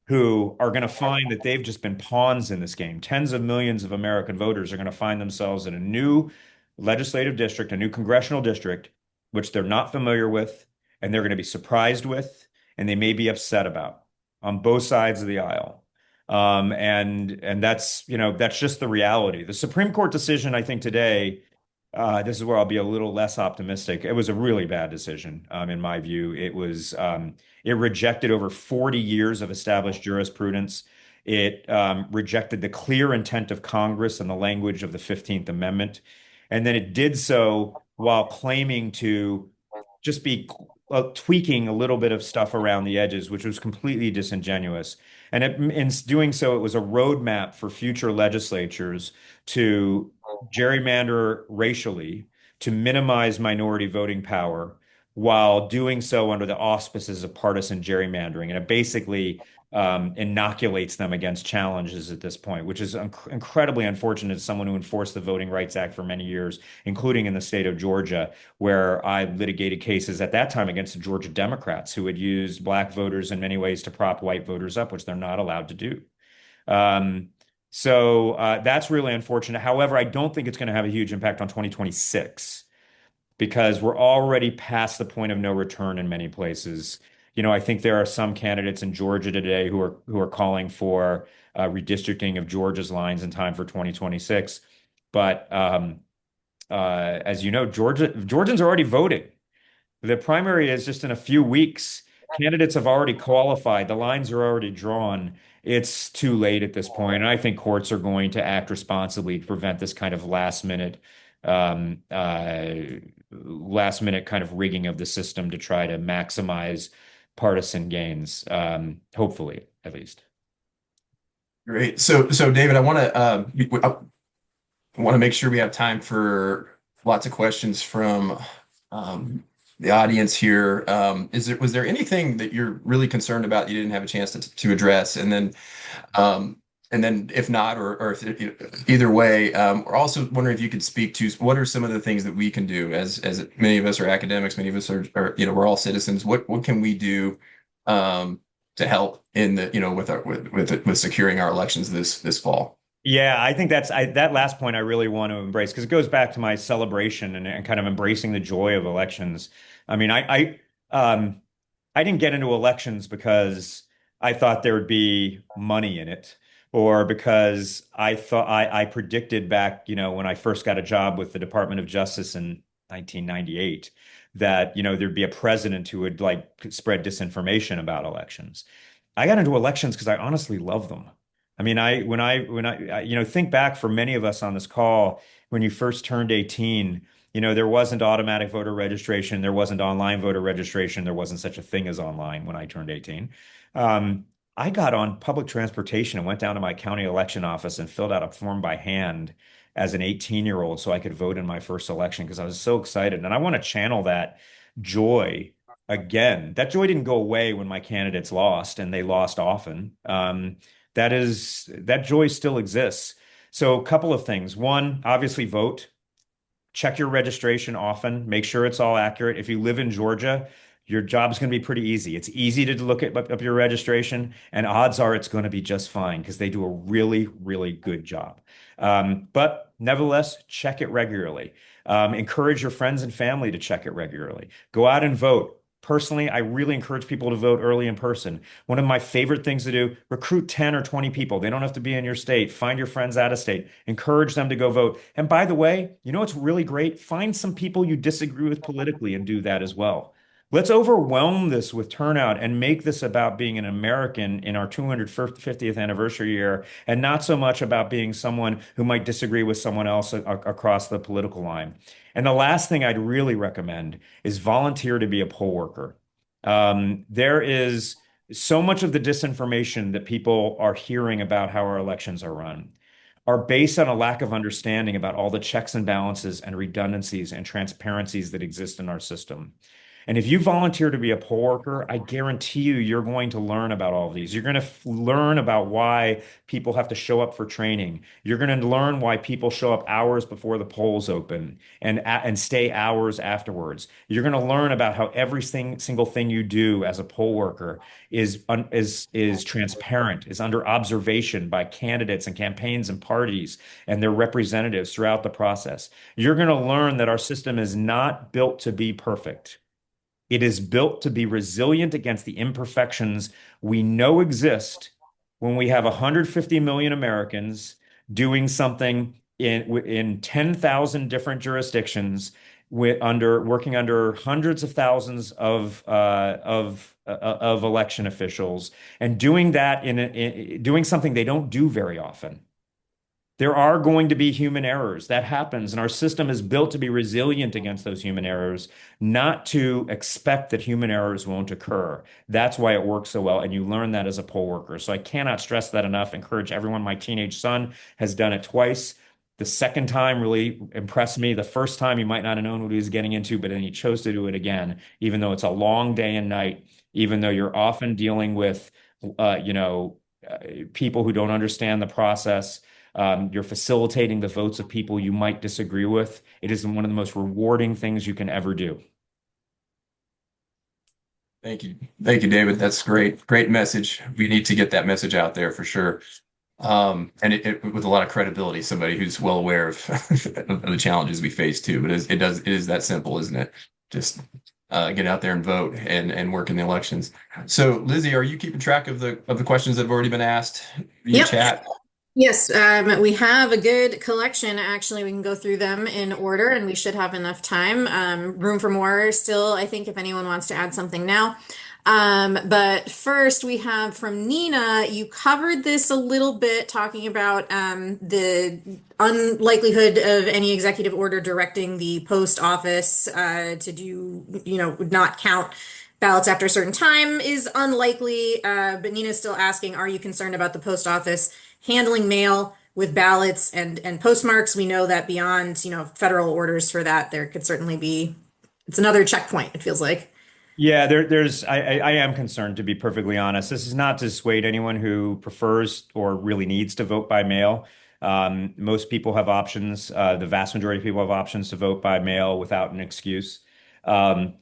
who are going to find that they've just been pawns in this game. Tens of millions of American voters are going to find themselves in a new legislative district, a new congressional district, which they're not familiar with, and they're going to be surprised with, and they may be upset about on both sides of the aisle. And that's just the reality. The Supreme Court decision, I think today, this is where I'll be a little less optimistic. It was a really bad decision, in my view. It rejected over 40 years of established jurisprudence. It rejected the clear intent of Congress and the language of the 15th Amendment. And then it did so while claiming to just be tweaking a little bit of stuff around the edges, which was completely disingenuous. And in doing so, it was a roadmap for future legislatures to gerrymander racially, to minimize minority voting power, while doing so under the auspices of partisan gerrymandering. And it basically inoculates them against challenges at this point, which is incredibly unfortunate as someone who enforced the Voting Rights Act for many years, including in the state of Georgia, where I litigated cases at that time against the Georgia Democrats who had used black voters in many ways to prop white voters up, which they're not allowed to do. Um, so that's really unfortunate. However, I don't think it's going to have a huge impact on 2026 because we're already past the point of no return in many places. I think there are some candidates in Georgia today who are calling for redistricting of Georgia's lines in time for 2026. But as you know, Georgians are already voting. The primary is just in a few weeks. Candidates have already qualified. The lines are already drawn. It's too late at this point. And I think courts are going to act responsibly to prevent this kind of um, uh, last minute kind of rigging of the system to try to maximize partisan gains, hopefully, at least. Great. So David, I want to make sure we have time for lots of questions from the audience here. Was there anything that you're really concerned about you didn't have a chance to address? Um, and then if not, or if, either way, we're also wondering if you could speak to what are some of the things that we can do as many of us are academics, many of us are we're all citizens. What can we do to help in with securing our elections this fall? Yeah, I think that last point I really want to embrace because it goes back to my celebration and kind of embracing the joy of elections. I mean, I didn't get into elections because I thought there would be money in it, or because I thought I predicted back, when I first got a job with the Department of Justice in 1998, that, there'd be a president who would like spread disinformation about elections. I got into elections because I honestly love them. I mean, think back for many of us on this call, when you first turned 18, there wasn't automatic voter registration, there wasn't online voter registration, there wasn't such a thing as online when I turned 18. Um, I got on public transportation and went down to my county election office and filled out a form by hand as an 18-year-old so I could vote in my first election because I was so excited. And I want to channel that joy again. That joy didn't go away when my candidates lost, and they lost often. That joy still exists. So a couple of things. One, obviously vote. Check your registration often. Make sure it's all accurate. If you live in Georgia, your job's going to be pretty easy. It's easy to look up your registration, and odds are it's going to be just fine because they do a really, really good job. But nevertheless, check it regularly. Encourage your friends and family to check it regularly. Go out and vote. Personally, I really encourage people to vote early in person. One of my favorite things to do, recruit 10 or 20 people. They don't have to be in your state. Find your friends out of state. Encourage them to go vote. And by the way, what's really great? Find some people you disagree with politically and do that as well. Let's overwhelm this with turnout and make this about being an American in our 250th anniversary year, and not so much about being someone who might disagree with someone else across the political line. And the last thing I'd really recommend is volunteer to be a poll worker. There is so much of the disinformation that people are hearing about how our elections are run are based on a lack of understanding about all the checks and balances and redundancies and transparencies that exist in our system. And if you volunteer to be a poll worker, I guarantee you're going to learn about all of these. You're going to learn about why people have to show up for training. You're going to learn why people show up hours before the polls open and stay hours afterwards. You're going to learn about how every single thing you do as a poll worker is transparent, is under observation by candidates and campaigns and parties and their representatives throughout the process. You're going to learn that our system is not built to be perfect. It is built to be resilient against the imperfections we know exist when we have 150 million Americans doing something in 10,000 different jurisdictions working under hundreds of thousands of election officials and doing that doing something they don't do very often. There are going to be human errors. That happens. And our system is built to be resilient against those human errors, not to expect that human errors won't occur. That's why it works so well. And you learn that as a poll worker. So I cannot stress that enough. Encourage everyone. My teenage son has done it twice. The second time really impressed me. The first time he might not have known what he was getting into, but then he chose to do it again, even though it's a long day and night, even though you're often dealing with, you know, people who don't understand the process. You're facilitating the votes of people you might disagree with. It is one of the most rewarding things you can ever do. Thank you. Thank you, David. That's great. Great message. We need to get that message out there for sure. And with a lot of credibility, somebody who's well aware of, of the challenges we face too. But it is that simple, isn't it? Just get out there and vote and work in the elections. So, Lizzie, are you keeping track of the questions that have already been asked via Yep. chat? Yes, we have a good collection. Actually, we can go through them in order, and we should have enough time. Room for more still, I think, if anyone wants to add something now. But first, we have from Nina. You covered this a little bit, talking about the unlikelihood of any executive order directing the post office to do, not count ballots after a certain time is unlikely. But Nina's still asking, are you concerned about the post office handling mail with ballots and postmarks? We know that beyond, federal orders for that, there could certainly be, it's another checkpoint, it feels like. Yeah, I am concerned, to be perfectly honest. This is not to dissuade anyone who prefers or really needs to vote by mail. Most people have options. The vast majority of people have options to vote by mail without an excuse. Um,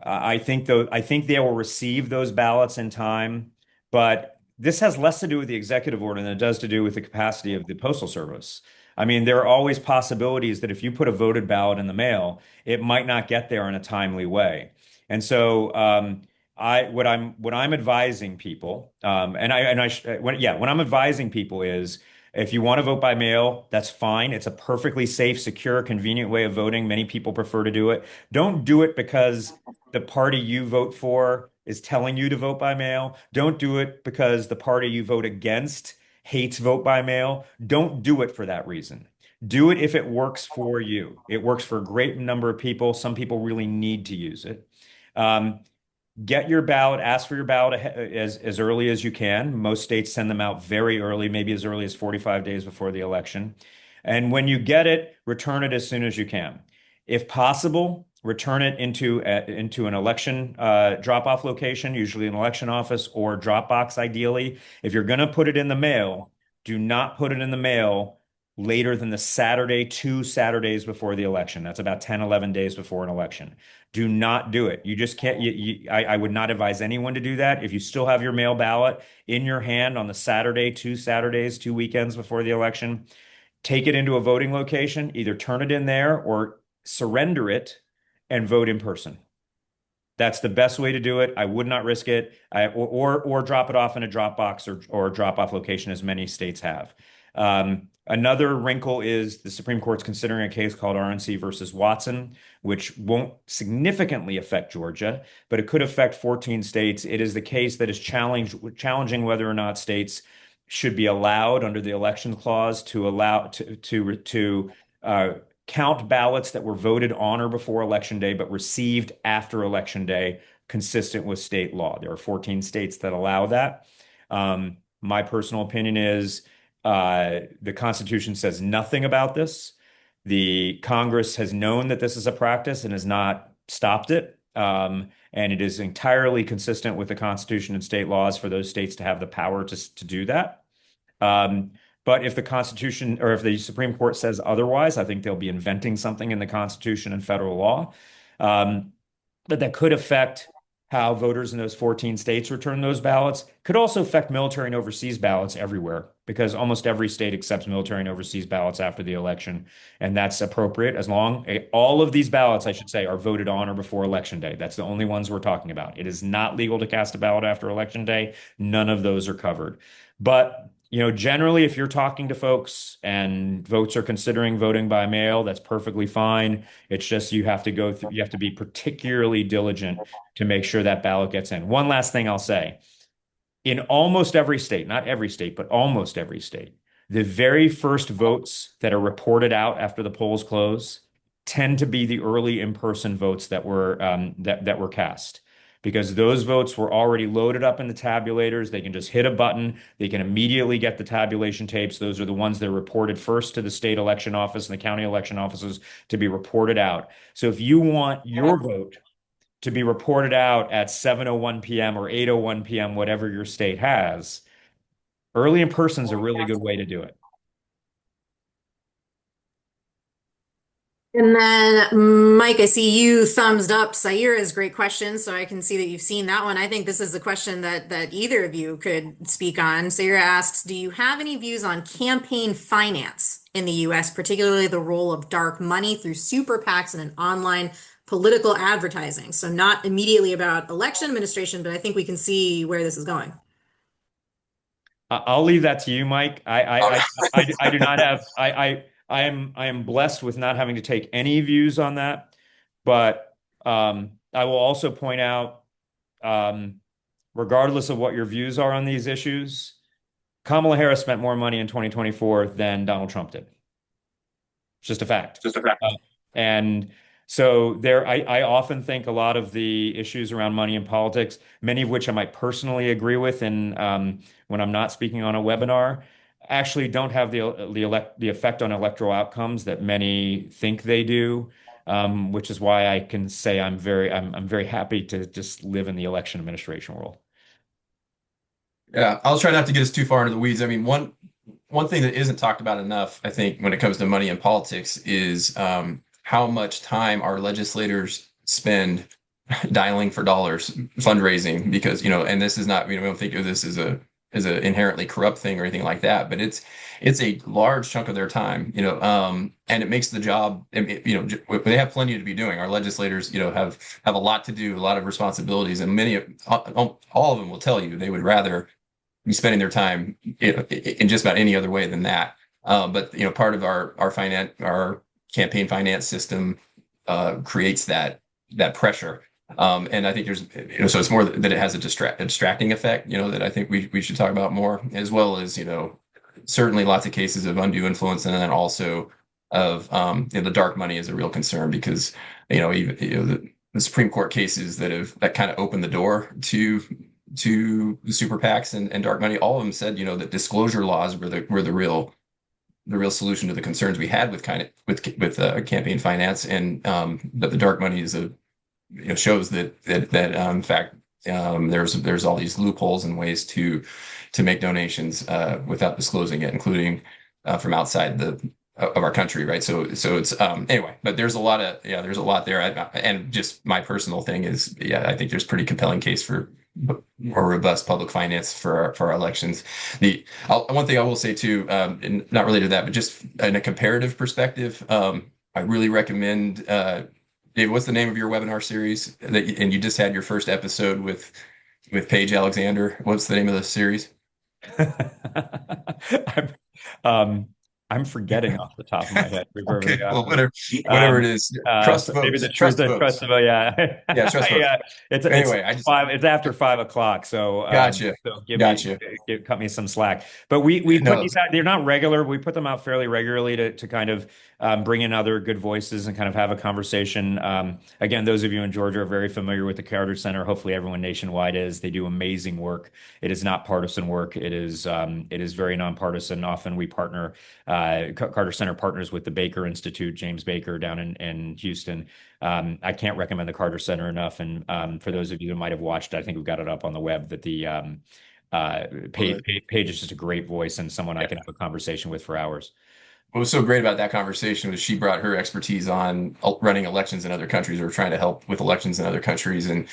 I think they will receive those ballots in time, but this has less to do with the executive order than it does to do with the capacity of the Postal Service. I mean, there are always possibilities that if you put a voted ballot in the mail, it might not get there in a timely way. And so, what I'm advising people, when I'm advising people is, if you want to vote by mail, that's fine. It's a perfectly safe, secure, convenient way of voting. Many people prefer to do it. Don't do it because the party you vote for is telling you to vote by mail. Don't do it because the party you vote against hates vote by mail. Don't do it for that reason. Do it if it works for you. It works for a great number of people. Some people really need to use it. Um, get your ballot, ask for your ballot as early as you can. Most states send them out very early, maybe as early as 45 days before the election. And when you get it, return it as soon as you can. If possible, return it into an election drop-off location, usually an election office or drop box, ideally. If you're going to put it in the mail, do not put it in the mail later than the Saturday, 2 Saturdays before the election. That's about 10, 11 days before an election. Do not do it. You just can't. I would not advise anyone to do that. If you still have your mail ballot in your hand on the Saturday, 2 Saturdays, 2 weekends before the election, take it into a voting location, either turn it in there or surrender it and vote in person. That's the best way to do it. I would not risk it. Or drop it off in a drop box or drop off location, as many states have. Another wrinkle is the Supreme Court's considering a case called RNC versus Watson, which won't significantly affect Georgia, but it could affect 14 states. It is the case that is challenging whether or not states should be allowed under the election clause to allow to count ballots that were voted on or before Election Day but received after Election Day, consistent with state law. There are 14 states that allow that. My personal opinion is the Constitution says nothing about this. The Congress has known that this is a practice and has not stopped it. And it is entirely consistent with the Constitution and state laws for those states to have the power to do that. But if the Constitution or if the Supreme Court says otherwise, I think they'll be inventing something in the Constitution and federal law. But that could affect how voters in those 14 states return those ballots. Could also affect military and overseas ballots everywhere, because almost every state accepts military and overseas ballots after the election. And that's appropriate as long all of these ballots, I should say, are voted on or before Election Day. That's the only ones we're talking about. It is not legal to cast a ballot after Election Day. None of those are covered. But generally, if you're talking to folks and votes are considering voting by mail, that's perfectly fine. It's just you have to be particularly diligent to make sure that ballot gets in. One last thing I'll say. In almost every state, not every state, but almost every state, the very first votes that are reported out after the polls close tend to be the early in-person votes that were cast. because those votes were already loaded up in the tabulators. They can just hit a button. They can immediately get the tabulation tapes. Those are the ones that are reported first to the state election office and the county election offices to be reported out. So if you want your vote to be reported out at 7:01 p.m. or 8:01 p.m., whatever your state has, early in person is a really good way to do it. And then, Mike, I see you thumbs up Saira's great question, so I can see that you've seen that one. I think this is a question that either of you could speak on. Saira asks, do you have any views on campaign finance in the US, particularly the role of dark money through super PACs and an online political advertising? So not immediately about election administration, but I think we can see where this is going. I'll leave that to you, Mike. All I do not have I am blessed with not having to take any views on that, but I will also point out, regardless of what your views are on these issues, Kamala Harris spent more money in 2024 than Donald Trump did. It's just a fact. Just a fact. And so I often think a lot of the issues around money in politics, many of which I might personally agree with, and when I'm not speaking on a webinar, actually don't have the effect on electoral outcomes that many think they do. Which is why I can say I'm very happy to just live in the election administration world. Yeah, I'll try not to get us too far into the weeds. I mean, one thing that isn't talked about enough, I think, when it comes to money in politics is how much time our legislators spend dialing for dollars, fundraising, because, and this is not, we don't think of this as a inherently corrupt thing or anything like that, but it's a large chunk of their time, and it makes the job, they have plenty to be doing. Our legislators, have a lot to do, a lot of responsibilities, and all of them will tell you they would rather be spending their time in just about any other way than that. But part of our campaign finance system creates that pressure. And I think there's, so it's more that it has a distracting effect, that I think we should talk about more, as well as, certainly lots of cases of undue influence, and then also of the dark money is a real concern, because even the Supreme Court cases that kind of opened the door to the super PACs and dark money, all of them said, that disclosure laws were the real solution to the concerns we had with campaign finance, and but the dark money is shows that in fact there's all these loopholes and ways to make donations without disclosing it, including from outside of our country, right? So it's anyway, but there's a lot there, and just my personal thing is, I think there's pretty compelling case for more robust public finance for our elections. One thing I will say too, and not related to that, but just in a comparative perspective, I really recommend. David, what's the name of your webinar series and you just had your first episode with Paige Alexander? What's the name of the series? I'm forgetting off the top of my head. Okay, well, whatever it is, trust votes. Maybe the trust vote. Yeah, yeah, trust votes. Yeah. Anyway, It's after 5 o'clock, so gotcha. Cut me some slack. But we put these out. They're not regular. We put them out fairly regularly to kind of bring in other good voices and kind of have a conversation. Again, those of you in Georgia are very familiar with the Carter Center. Hopefully, everyone nationwide is. They do amazing work. It is not partisan work. It is very nonpartisan. Often we partner. Carter Center partners with the Baker Institute, James Baker down in Houston. I can't recommend the Carter Center enough. And for those of you who might have watched, I think we've got it up on the web, that the Paige is just a great voice and someone I can have a conversation with for hours. What was so great about that conversation was she brought her expertise on running elections in other countries, or trying to help with elections in other countries. And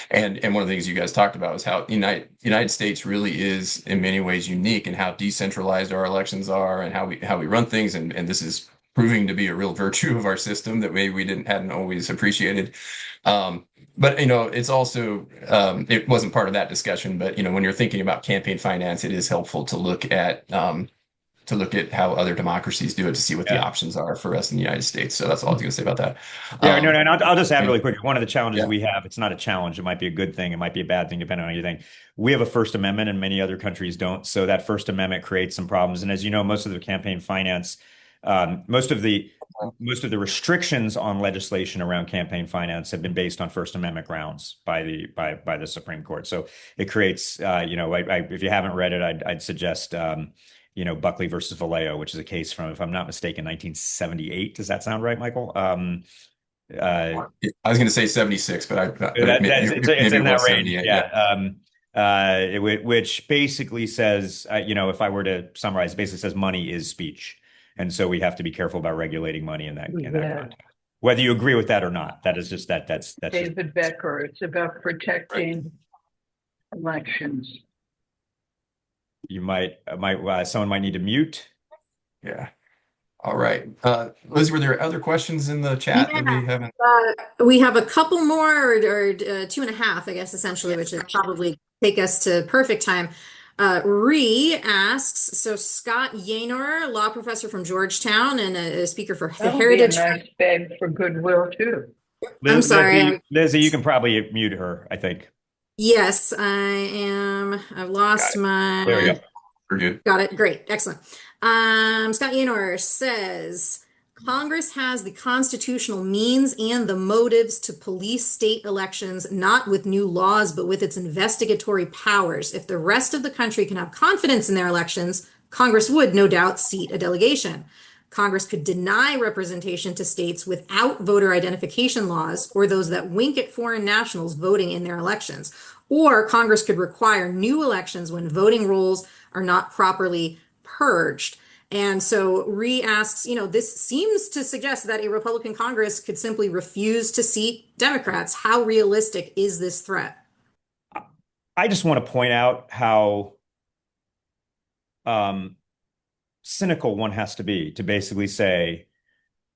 one of the things you guys talked about was how United States really is in many ways unique in how decentralized our elections are and how we run things. And this is proving to be a real virtue of our system that maybe we hadn't always appreciated. But it's also it wasn't part of that discussion. But when you're thinking about campaign finance, it is helpful to look at how other democracies do it, to see what the options are for us in the United States. So that's all I was going to say about that. No, and I'll just add really quick. One of the challenges we have, it's not a challenge. It might be a good thing. It might be a bad thing, depending on how you think. We have a First Amendment and many other countries don't. So that First Amendment creates some problems. And as you know, most of the campaign finance Most of the restrictions on legislation around campaign finance have been based on First Amendment grounds by the Supreme Court. So it creates, if you haven't read it, I'd suggest, Buckley versus Vallejo, which is a case from, if I'm not mistaken, 1978. Does that sound right, Michael? I was going to say 76, but it's maybe in it that was range. 78. Yeah. Which basically says, if I were to summarize, it basically says money is speech. And so we have to be careful about regulating money in that context. Whether you agree with that or not, that is just that's David Becker. It's about protecting elections. Someone might need to mute. Yeah. All right. Liz, were there other questions in the chat that we haven't? We have a couple more, or 2.5, I guess, essentially, which would probably take us to perfect time. Ree asks, so Scott Yaynor, law professor from Georgetown and a speaker for the That'll Heritage. be a nice bag for goodwill too. I'm sorry. Lizzie, you can probably mute her, I think. Yes, I am. I've lost my. There we go. We're good. Got it. Great. Excellent. Scott Yaynor says Congress has the constitutional means and the motives to police state elections, not with new laws, but with its investigatory powers. If the rest of the country can have confidence in their elections, Congress would no doubt seat a delegation. Congress could deny representation to states without voter identification laws or those that wink at foreign nationals voting in their elections. Or Congress could require new elections when voting rolls are not properly purged. And so Ree asks, this seems to suggest that a Republican Congress could simply refuse to seat Democrats. How realistic is this threat? I just want to point out how cynical one has to be to basically say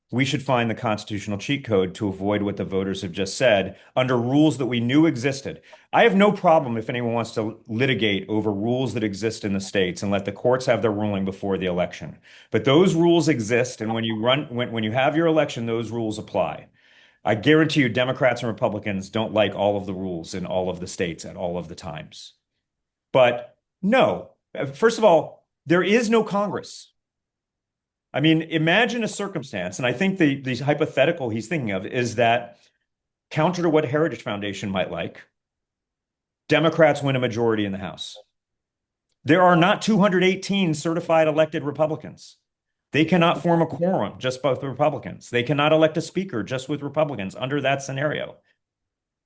we should find the constitutional cheat code to avoid what the voters have just said under rules that we knew existed. I have no problem if anyone wants to litigate over rules that exist in the states and let the courts have their ruling before the election. But those rules exist, and when you have your election, those rules apply. I guarantee you Democrats and Republicans don't like all of the rules in all of the states at all of the times. But no, first of all, there is no Congress. I mean, imagine a circumstance, and I think the hypothetical he's thinking of is that, counter to what Heritage Foundation might like, Democrats win a majority in the House. There are not 218 certified elected Republicans. They cannot form a quorum just with Republicans. They cannot elect a speaker just with Republicans under that scenario.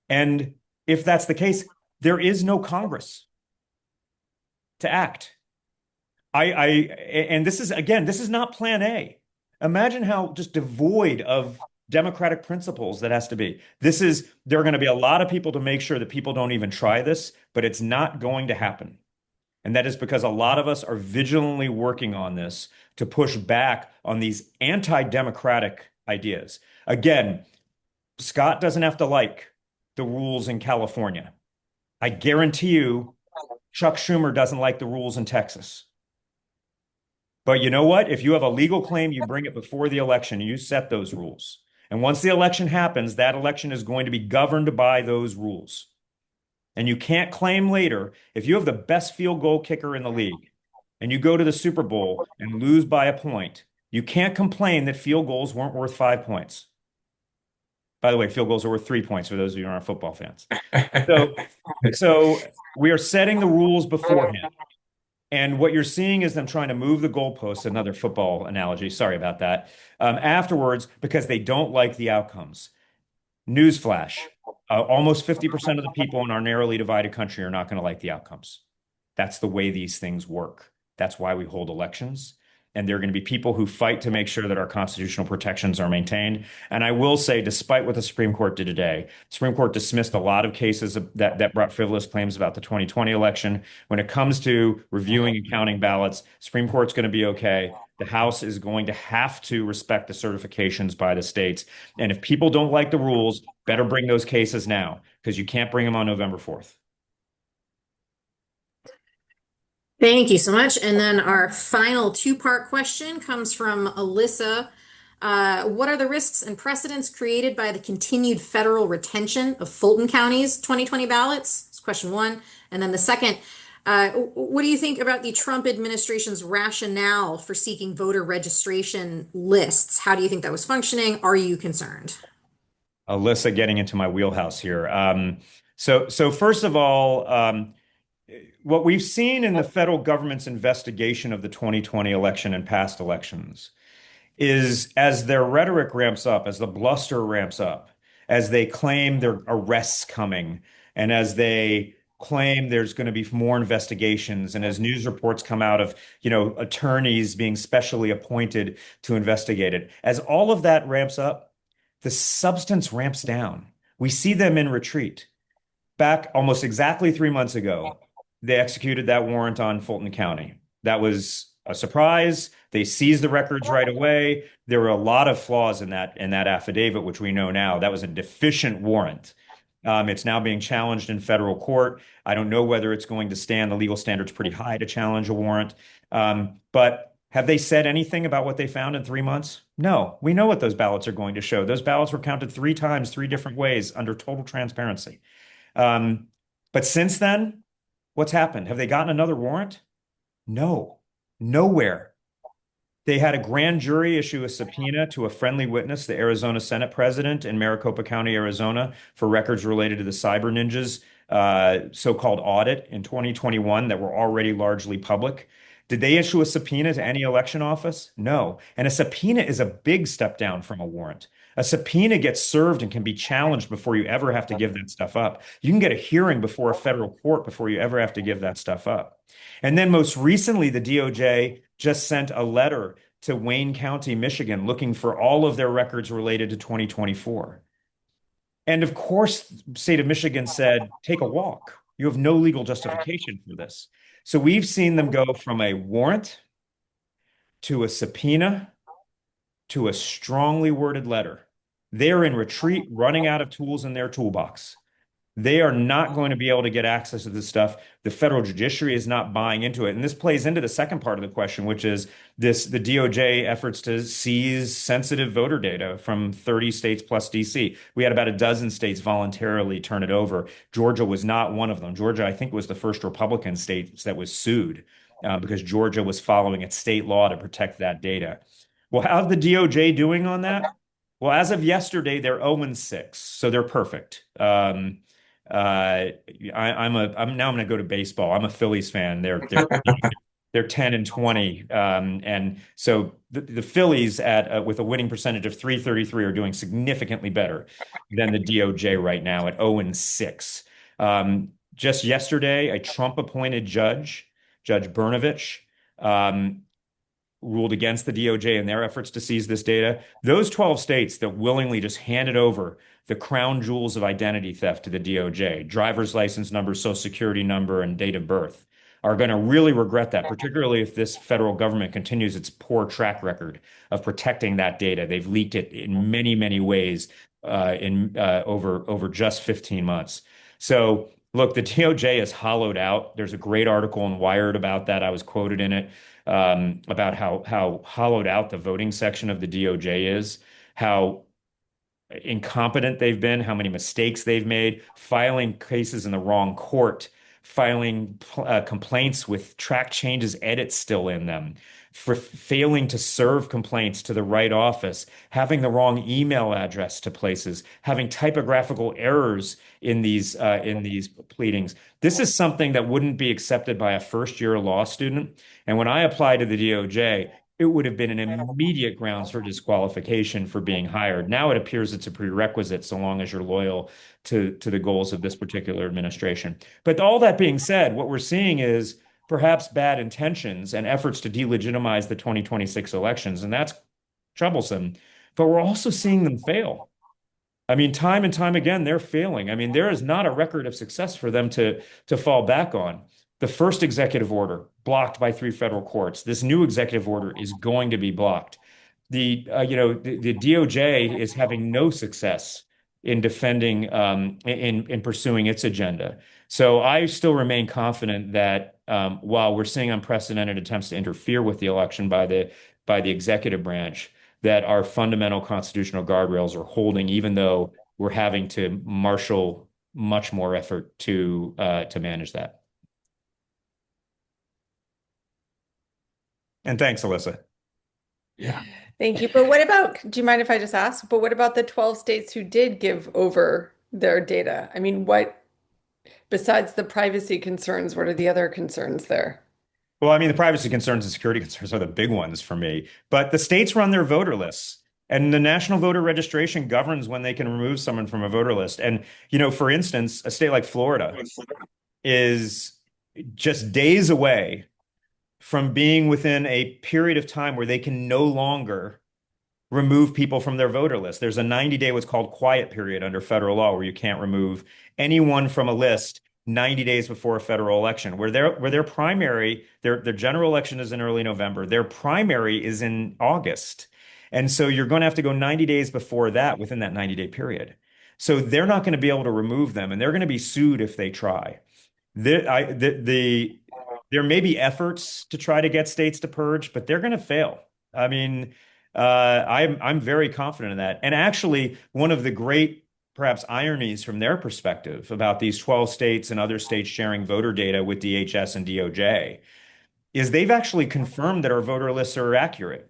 And if that's the case, there is no Congress to act. And this is not plan A. Imagine how just devoid of democratic principles that has to be. There are going to be a lot of people to make sure that people don't even try this, but it's not going to happen. And that is because a lot of us are vigilantly working on this to push back on these anti-democratic ideas. Again, Scott doesn't have to like the rules in California. I guarantee you Chuck Schumer doesn't like the rules in Texas. But you know what? If you have a legal claim, you bring it before the election, you set those rules. And once the election happens, that election is going to be governed by those rules. And you can't claim later, if you have the best field goal kicker in the league and you go to the Super Bowl and lose by a point, you can't complain that field goals weren't worth 5 points. By the way, field goals are worth 3 points for those of you who aren't football fans. So we are setting the rules beforehand. And what you're seeing is them trying to move the goalposts, another football analogy, sorry about that, afterwards because they don't like the outcomes. Newsflash, almost 50% of the people in our narrowly divided country are not going to like the outcomes. That's the way these things work. That's why we hold elections. And there are going to be people who fight to make sure that our constitutional protections are maintained. And I will say, despite what the Supreme Court did today, the Supreme Court dismissed a lot of cases that brought frivolous claims about the 2020 election. When it comes to reviewing and counting ballots, Supreme Court's going to be okay. The House is going to have to respect the certifications by the states. And if people don't like the rules, better bring those cases now, because you can't bring them on November 4th. Thank you so much. And then our final two-part question comes from Alyssa. What are the risks and precedents created by the continued federal retention of Fulton County's 2020 ballots? That's question one. And then the second, What do you think about the Trump administration's rationale for seeking voter registration lists? How do you think that was functioning? Are you concerned? Alyssa, getting into my wheelhouse here. So first of all, what we've seen in the federal government's investigation of the 2020 election and past elections is as their rhetoric ramps up, as the bluster ramps up, as they claim there are arrests coming, and as they claim there's going to be more investigations, and as news reports come out of, attorneys being specially appointed to investigate it, as all of that ramps up, the substance ramps down. We see them in retreat. Back almost exactly 3 months ago, they executed that warrant on Fulton County. That was a surprise. They seized the records right away. There were a lot of flaws in that affidavit, which we know now. That was a deficient warrant. It's now being challenged in federal court. I don't know whether it's going to stand. The legal standard's pretty high to challenge a warrant. But have they said anything about what they found in 3 months? No. We know what those ballots are going to show. Those ballots were counted 3 times, 3 different ways under total transparency. But since then, what's happened? Have they gotten another warrant? No, nowhere. They had a grand jury issue a subpoena to a friendly witness, the Arizona Senate president in Maricopa County, Arizona, for records related to the Cyber Ninjas so-called audit in 2021 that were already largely public. Did they issue a subpoena to any election office? No. And a subpoena is a big step down from a warrant. A subpoena gets served and can be challenged before you ever have to give that stuff up. You can get a hearing before a federal court before you ever have to give that stuff up. And then most recently, the DOJ just sent a letter to Wayne County, Michigan, looking for all of their records related to 2024. And of course, the state of Michigan said, take a walk. You have no legal justification for this. So we've seen them go from a warrant to a subpoena to a strongly worded letter. They're in retreat, running out of tools in their toolbox. They are not going to be able to get access to this stuff. The federal judiciary is not buying into it. And this plays into the second part of the question, which is the DOJ efforts to seize sensitive voter data from 30 states plus DC. We had about a dozen states voluntarily turn it over. Georgia was not one of them. Georgia, I think, was the first Republican state that was sued because Georgia was following its state law to protect that data. Well, how's the DOJ doing on that? Well, as of yesterday, they're 0-6, so they're perfect. I'm going to go to baseball. I'm a Phillies fan. They're 10-20, and so the Phillies with a winning percentage of .333 are doing significantly better than the DOJ right now at 0-6. Just yesterday, a Trump-appointed judge, Judge Brnovich, ruled against the DOJ in their efforts to seize this data. Those 12 states that willingly just handed over the crown jewels of identity theft to the DOJ, driver's license number, social security number, and date of birth, are going to really regret that, particularly if this federal government continues its poor track record of protecting that data. They've leaked it in many, many ways over just 15 months. So look, the DOJ is hollowed out. There's a great article in Wired about that. I was quoted in it about how hollowed out the voting section of the DOJ is, how incompetent they've been, how many mistakes they've made, filing cases in the wrong court, filing complaints with track changes, edits still in them, for failing to serve complaints to the right office, having the wrong email address to places, having typographical errors in these pleadings. This is something that wouldn't be accepted by a first-year law student. And when I applied to the DOJ, it would have been an immediate grounds for disqualification for being hired. Now it appears it's a prerequisite so long as you're loyal to the goals of this particular administration. But all that being said, what we're seeing is perhaps bad intentions and efforts to delegitimize the 2026 elections, and that's troublesome. But we're also seeing them fail. I mean, time and time again, they're failing. I mean, there is not a record of success for them to fall back on. The first executive order blocked by 3 federal courts. This new executive order is going to be blocked. The DOJ is having no success in defending in pursuing its agenda. So I still remain confident that while we're seeing unprecedented attempts to interfere with the election by the executive branch, that our fundamental constitutional guardrails are holding, even though we're having to marshal much more effort to manage that. And thanks, Alyssa. Yeah. Thank you. But what about, do you mind if I just ask, but what about the 12 states who did give over their data? I mean, what, besides the privacy concerns, what are the other concerns there? Well, I mean, the privacy concerns and security concerns are the big ones for me. But the states run their voter lists, and the national voter registration governs when they can remove someone from a voter list. And, for instance, a state like Florida is just days away from being within a period of time where they can no longer remove people from their voter list. There's a 90-day what's called quiet period under federal law where you can't remove anyone from a list 90 days before a federal election, where their primary, their general election is in early November. Their primary is in August. And so you're going to have to go 90 days before that within that 90-day period. So they're not going to be able to remove them, and they're going to be sued if they try. There may be efforts to try to get states to purge, but they're going to fail. I mean, I'm very confident in that. And actually, one of the great, perhaps, ironies from their perspective about these 12 states and other states sharing voter data with DHS and DOJ is they've actually confirmed that our voter lists are accurate.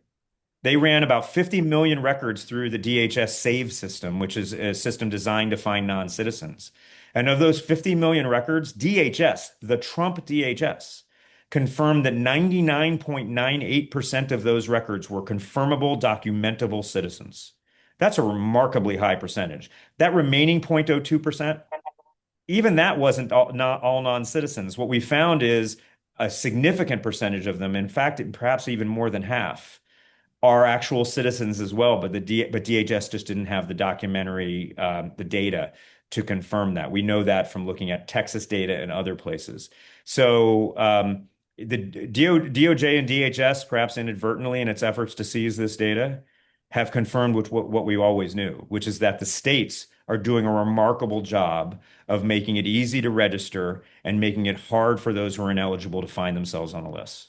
They ran about 50 million records through the DHS SAVE system, which is a system designed to find non-citizens. And of those 50 million records, DHS, the Trump DHS, confirmed that 99.98% of those records were confirmable, documentable citizens. That's a remarkably high percentage. That remaining 0.02%, even that wasn't not all non-citizens. What we found is a significant percentage of them, in fact, perhaps even more than half, are actual citizens as well, but DHS just didn't have the the data to confirm that. We know that from looking at Texas data and other places. So the DOJ and DHS, perhaps inadvertently in its efforts to seize this data, have confirmed what we always knew, which is that the states are doing a remarkable job of making it easy to register and making it hard for those who are ineligible to find themselves on a list.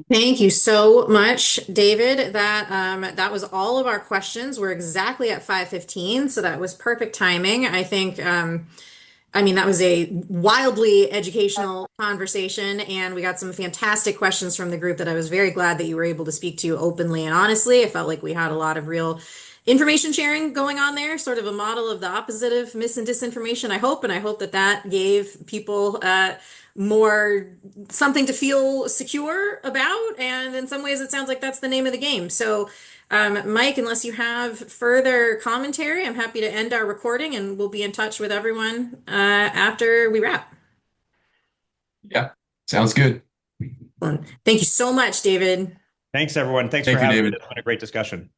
Thank you so much, David. That was all of our questions. We're exactly at 5:15, so that was perfect timing. I mean, that was a wildly educational conversation, and we got some fantastic questions from the group that I was very glad that you were able to speak to openly and honestly. I felt like we had a lot of real information sharing going on there, sort of a model of the opposite of mis and disinformation, I hope. And I hope that that gave people more something to feel secure about. And in some ways, it sounds like that's the name of the game. So, Mike, unless you have further commentary, I'm happy to end our recording and we'll be in touch with everyone after we wrap. Yeah. Sounds good. Thank you so much, David. Thanks, everyone. Thanks Thank for you, having me. David. It's been a great discussion.